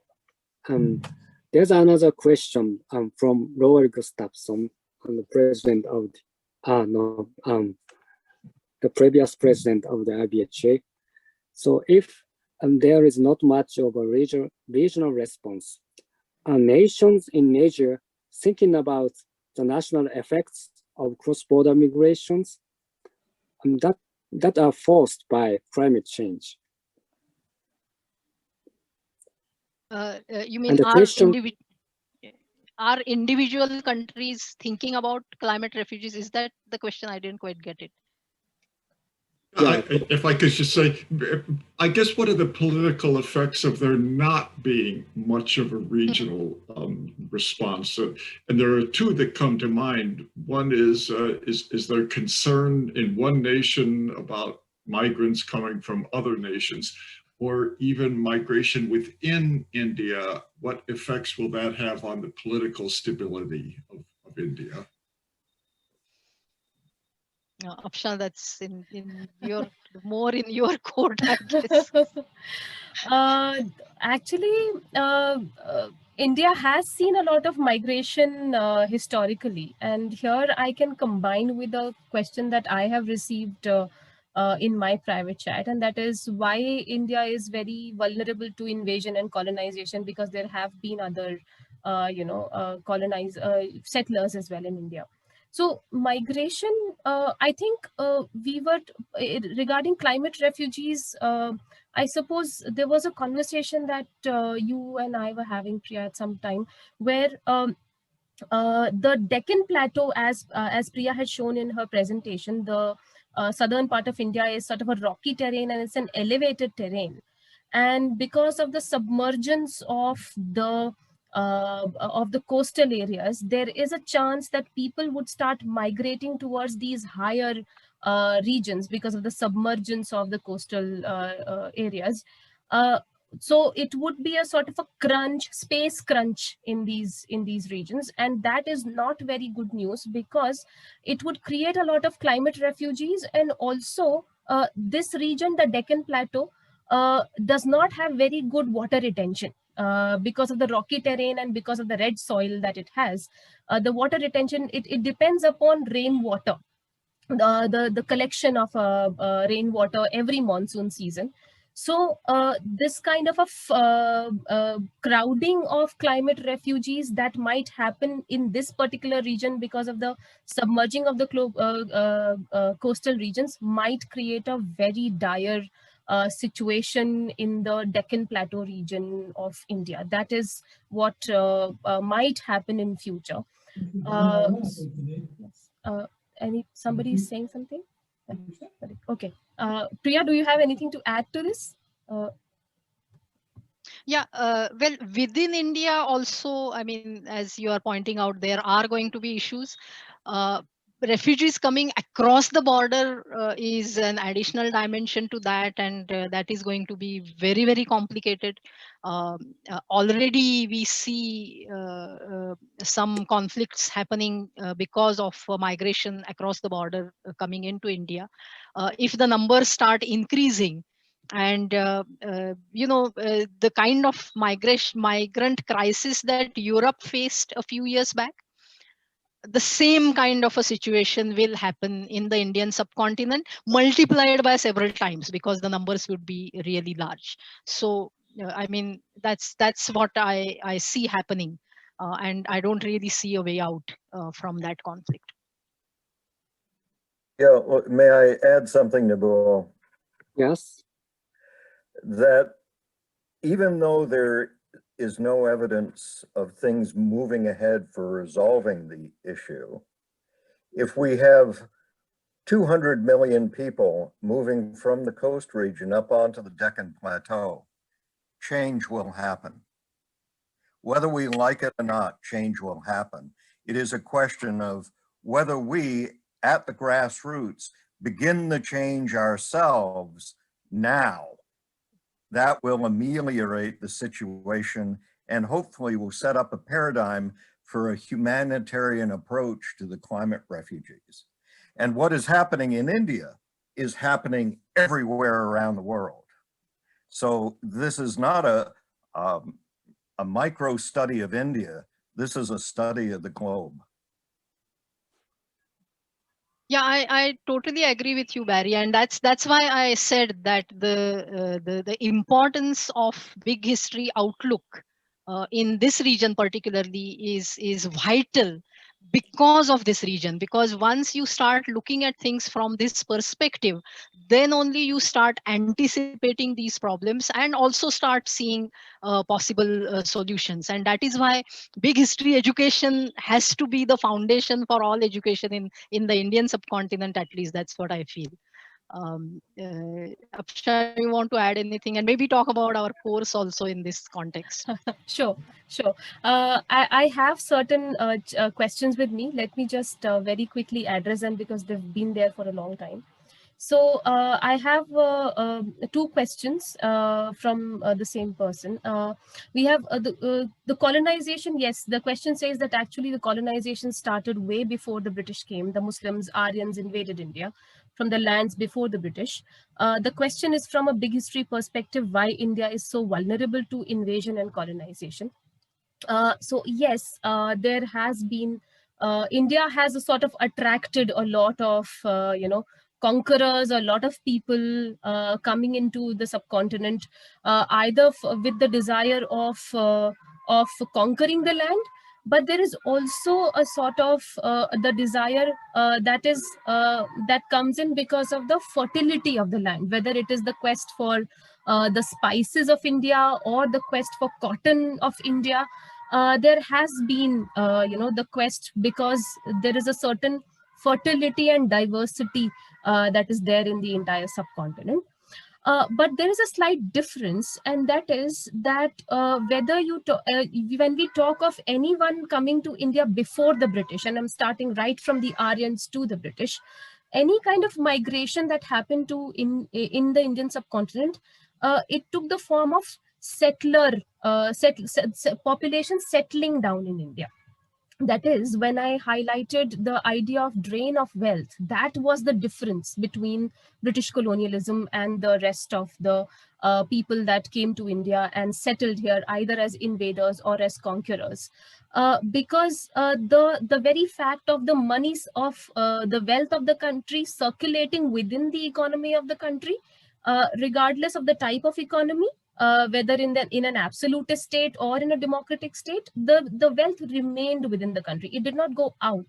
There's another question from Roel Gustafsson, the president of the previous president of the IBHA. So if there is not much of a regional response, are nations in Asia thinking about the national effects of cross-border migrations that are forced by climate change? You mean are individual countries thinking about climate refugees? Is that the question? I didn't quite get it. Yeah. If I could just say, I guess what are the political effects of there not being much of a regional response? And there are two that come to mind. One is there concern in one nation about migrants coming from other nations, or even migration within India? What effects will that have on the political stability of India? Afshan, that's more in your court, I guess. Actually, India has seen a lot of migration historically, and here I can combine with a question that I have received in my private chat, and that is why India is very vulnerable to invasion and colonization, because there have been other settlers as well in India. So migration, I think we were, regarding climate refugees, I suppose there was a conversation that you and I were having, Priya, at some time, where the Deccan Plateau, as Priya had shown in her presentation, the southern part of India is sort of a rocky terrain and it's an elevated terrain. And because of the submergence of the coastal areas, there is a chance that people would start migrating towards these higher regions because of the submergence of the coastal areas. So it would be a sort of a crunch, space crunch in these regions, and that is not very good news because it would create a lot of climate refugees. And also this region, the Deccan Plateau, does not have very good water retention because of the rocky terrain and because of the red soil that it has. The water retention, it depends upon rainwater, the collection of rainwater every monsoon season. So this kind of a crowding of climate refugees that might happen in this particular region because of the submerging of the coastal regions might create a very dire situation in the Deccan Plateau region of India. That is what might happen in future. Somebody is saying something? Okay. Priya, do you have anything to add to this? Yeah, well, within India also, I mean, as you are pointing out, there are going to be issues. Refugees coming across the border is an additional dimension to that, and that is going to be very, very complicated. Already we see some conflicts happening because of migration across the border coming into India. If the numbers start increasing, and the kind of migrant crisis that Europe faced a few years back, the same kind of a situation will happen in the Indian subcontinent, multiplied by several times because the numbers would be really large. So I mean, that's what I see happening, and I don't really see a way out from that conflict. Yeah, well, may I add something, Nabul? Yes. That even though there is no evidence of things moving ahead for resolving the issue, if we have 200 million people moving from the coast region up onto the Deccan Plateau, change will happen. Whether we like it or not, change will happen. It is a question of whether we, at the grassroots, begin the change ourselves now. That will ameliorate the situation and hopefully will set up a paradigm for a humanitarian approach to the climate refugees. And what is happening in India is happening everywhere around the world. So this is not a micro study of India. This is a study of the globe. Yeah, I totally agree with you, Barry, and that's why I said that the importance of big history outlook in this region particularly is vital because of this region. Because once you start looking at things from this perspective, then only you start anticipating these problems and also start seeing possible solutions. And that is why big history education has to be the foundation for all education in the Indian subcontinent. At least that's what I feel. Apsha, you want to add anything and maybe talk about our course also in this context? Sure. I have certain questions with me. Let me just very quickly address them because they've been there for a long time. So I have two questions from the same person. We have the colonization. Yes, the question says that actually the colonization started way before the British came. The Muslims, Aryans invaded India from the lands before the British. The question is from a big history perspective, why India is so vulnerable to invasion and colonization. So yes, there has been, India has a sort of attracted a lot of, conquerors, a lot of people coming into the subcontinent, either with the desire of conquering the land, but there is also a sort of the desire that comes in because of the fertility of the land, whether it is the quest for the spices of India or the quest for cotton of India. there has been, the quest, because there is a certain fertility and diversity that is there in the entire subcontinent. But there is a slight difference, and that is that whether when we talk of anyone coming to India before the British, and I'm starting right from the Aryans to the British, any kind of migration that happened to in the Indian subcontinent, it took the form of population settling down in India. That is, when I highlighted the idea of drain of wealth, that was the difference between British colonialism and the rest of the people that came to India and settled here, either as invaders or as conquerors. Because the very fact of the monies of the wealth of the country circulating within the economy of the country, regardless of the type of economy, whether in an absolutist state or in a democratic state, the wealth remained within the country. It did not go out.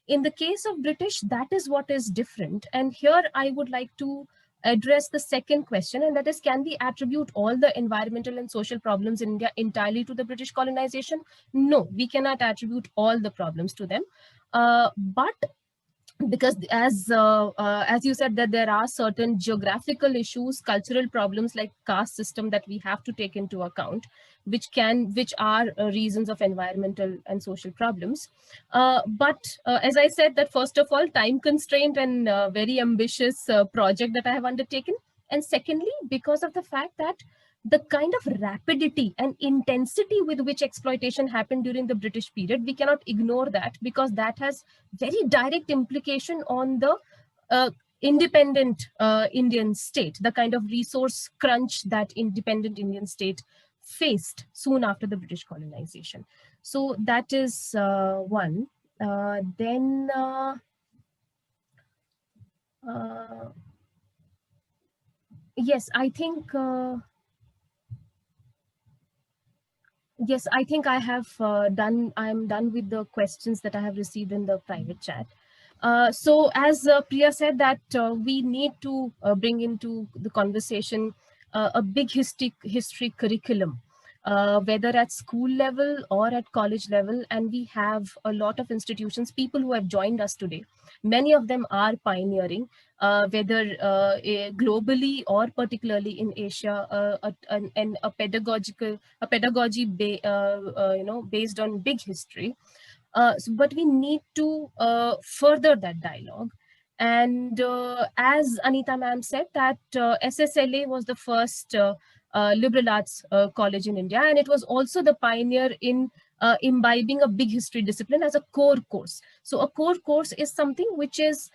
In the case of British, that is what is different. And here I would like to address the second question, and that is, can we attribute all the environmental and social problems in India entirely to the British colonization? No, we cannot attribute all the problems to them. But because as you said, that there are certain geographical issues, cultural problems like caste system that we have to take into account, which are reasons of environmental and social problems. But as I said, that first of all, time constraint and very ambitious project that I have undertaken. And secondly, because of the fact that the kind of rapidity and intensity with which exploitation happened during the British period, we cannot ignore that, because that has very direct implication on the independent Indian state, the kind of resource crunch that independent Indian state faced soon after the British colonization. So that is one. Yes, I think yes, I think I have I'm done with the questions that I have received in the private chat. So as Priya said, that we need to bring into the conversation a big history curriculum, whether at school level or at college level. And we have a lot of institutions, people who have joined us today. Many of them are pioneering, whether globally or particularly in Asia, and a pedagogy based on big history. But we need to further that dialogue. And as Anita ma'am said, that SSLA was the first liberal arts college in India, and it was also the pioneer in imbibing a big history discipline as a core course. So a core course is something which is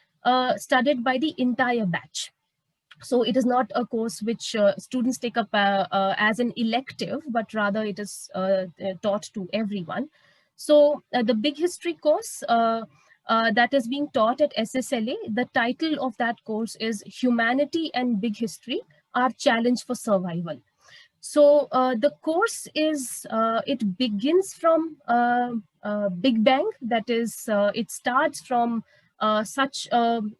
studied by the entire batch. So it is not a course which students take up as an elective, but rather it is taught to everyone. So the big history course that is being taught at SSLA, the title of that course is Humanity and Big History, Our Challenge for Survival. So the course is, it begins from Big Bang, that is, it starts from such an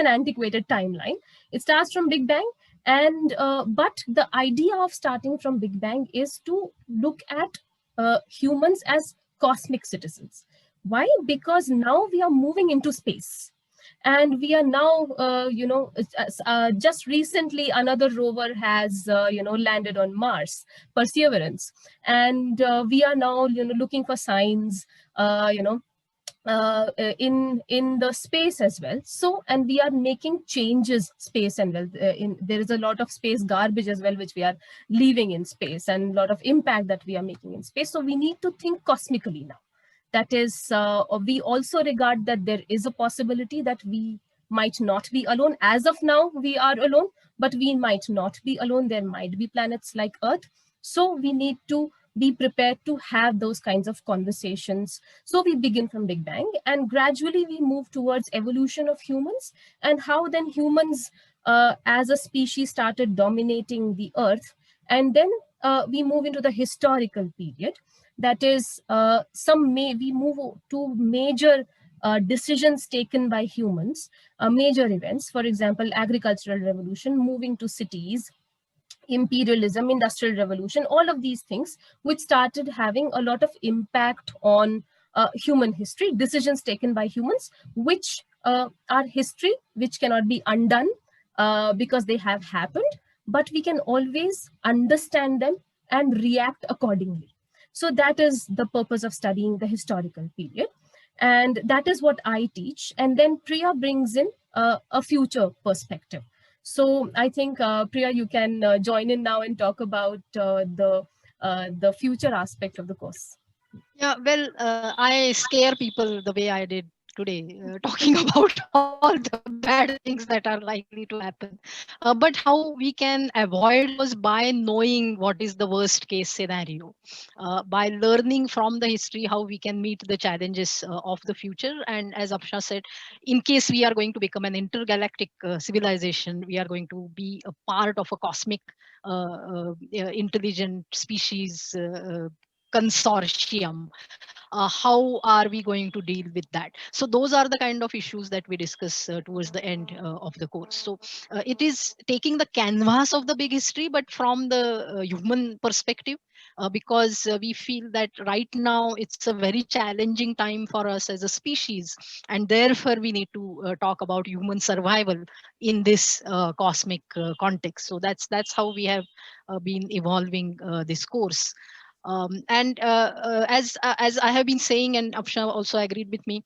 antiquated timeline. It starts from Big Bang, and but the idea of starting from Big Bang is to look at humans as cosmic citizens. Why? Because now we are moving into space. And we are now, just recently another rover has, landed on Mars, Perseverance. And we are now, looking for signs, in the space as well. So, and we are making changes space and well. There is a lot of space garbage as well, which we are leaving in space, and a lot of impact that we are making in space. So we need to think cosmically now. That is, we also regard that there is a possibility that we might not be alone. As of now, we are alone, but we might not be alone. There might be planets like Earth. So we need to be prepared to have those kinds of conversations. So we begin from Big Bang, and gradually we move towards evolution of humans, and how then humans as a species started dominating the Earth. And then we move into the historical period. That is, we move to major decisions taken by humans, major events, for example, agricultural revolution, moving to cities, imperialism, industrial revolution, all of these things, which started having a lot of impact on human history, decisions taken by humans, which are history, which cannot be undone because they have happened, but we can always understand them and react accordingly. So that is the purpose of studying the historical period. And that is what I teach. And then Priya brings in a future perspective. So I think, Priya, you can join in now and talk about the future aspect of the course. Yeah, well, I scare people the way I did today, talking about all the bad things that are likely to happen. But how we can avoid those by knowing what is the worst case scenario, by learning from the history how we can meet the challenges of the future. And as Apsha said, in case we are going to become an intergalactic civilization, we are going to be a part of a cosmic intelligent species consortium. How are we going to deal with that? So those are the kind of issues that we discuss towards the end of the course. So it is taking the canvas of the big history, but from the human perspective, because we feel that right now it's a very challenging time for us as a species, and therefore we need to talk about human survival in this cosmic context. So that's how we have been evolving this course. And as I have been saying, and Apsha also agreed with me,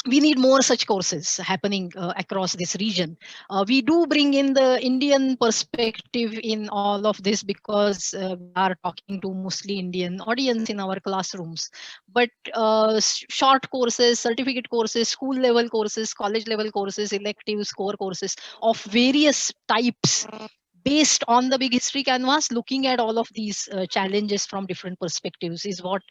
we need more such courses happening across this region. We do bring in the Indian perspective in all of this because we are talking to mostly Indian audience in our classrooms. But short courses, certificate courses, school level courses, college level courses, electives, core courses of various types, based on the big history canvas, looking at all of these challenges from different perspectives, is what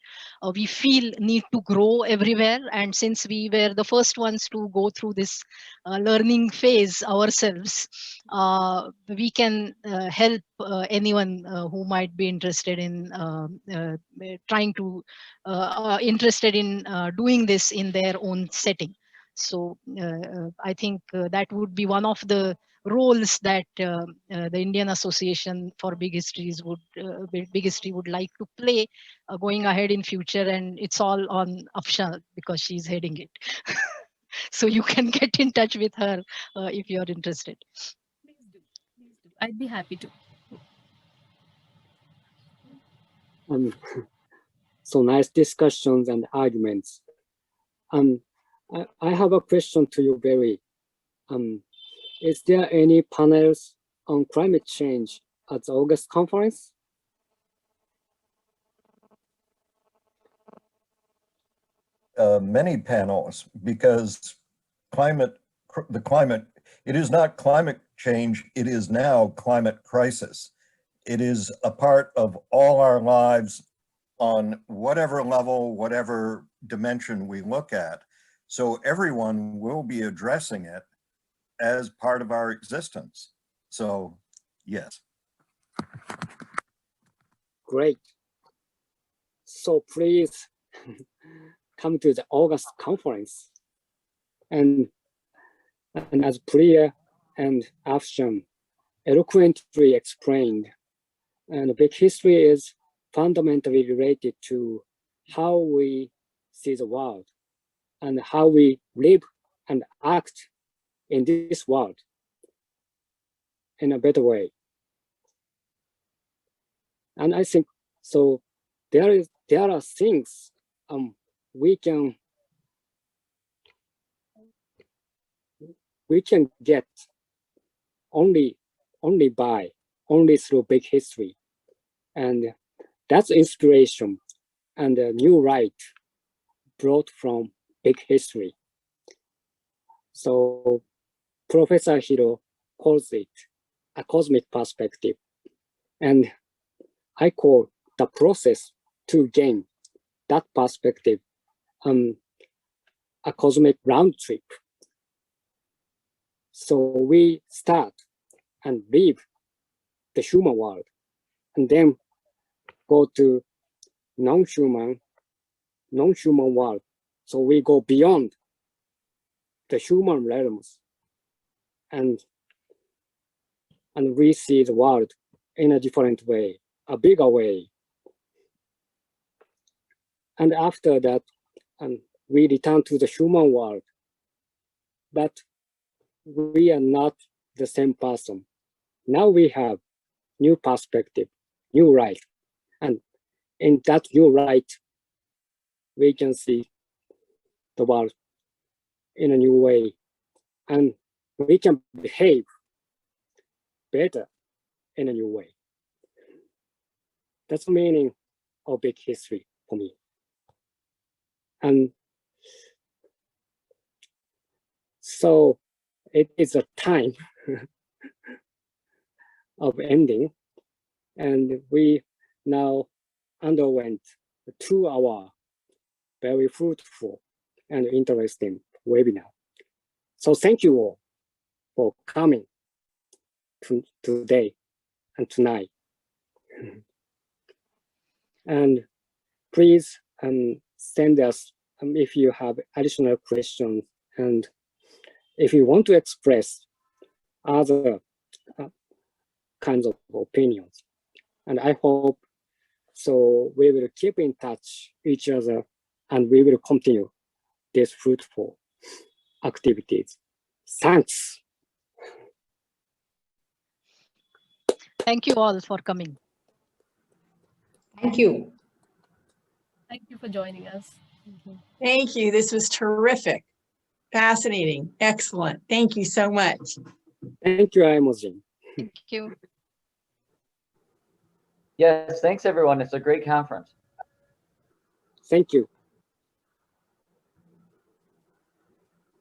we feel need to grow everywhere. And since we were the first ones to go through this learning phase ourselves, we can help anyone who might be interested in interested in doing this in their own setting. So I think that would be one of the roles that the Indian Association for Big Histories Big History would like to play going ahead in future. And it's all on Apsha because she's heading it. So you can get in touch with her if you're interested. Please do. Please do. I'd be happy to. So nice discussions and arguments. I have a question to you, Barry. Is there any panels on climate change at the August conference? Many panels, because it is not climate change, it is now climate crisis. It is a part of all our lives on whatever level, whatever dimension we look at. So everyone will be addressing it as part of our existence. So, yes. Great. So please come to the August conference. And as Priya and Afshan eloquently explained, and big history is fundamentally related to how we see the world and how we live and act in this world in a better way. And I think so there are things we can get only through big history. And that's inspiration and a new light brought from big history. So Professor Hiro calls it a cosmic perspective. And I call the process to gain that perspective a cosmic round trip. So we start and leave the human world and then go to non-human world. So we go beyond the human realms and we see the world in a different way, a bigger way. And after that, we return to the human world. But we are not the same person. Now we have new perspective, new light. And in that new light, we can see the world in a new way. And we can behave better in a new way. That's the meaning of big history for me. And so it is a time of ending. And we now underwent a 2-hour, very fruitful and interesting webinar. So thank you all for coming today and tonight. And please send us if you have additional questions, and if you want to express other kinds of opinions. And I hope so we will keep in touch each other, and we will continue these fruitful activities. Thanks. Thank you all for coming. Thank you. Thank you for joining us. Thank you. This was terrific. Fascinating. Excellent. Thank you so much. Thank you, Imogen. Thank you. Yes, thanks everyone. It's a great conference. Thank you.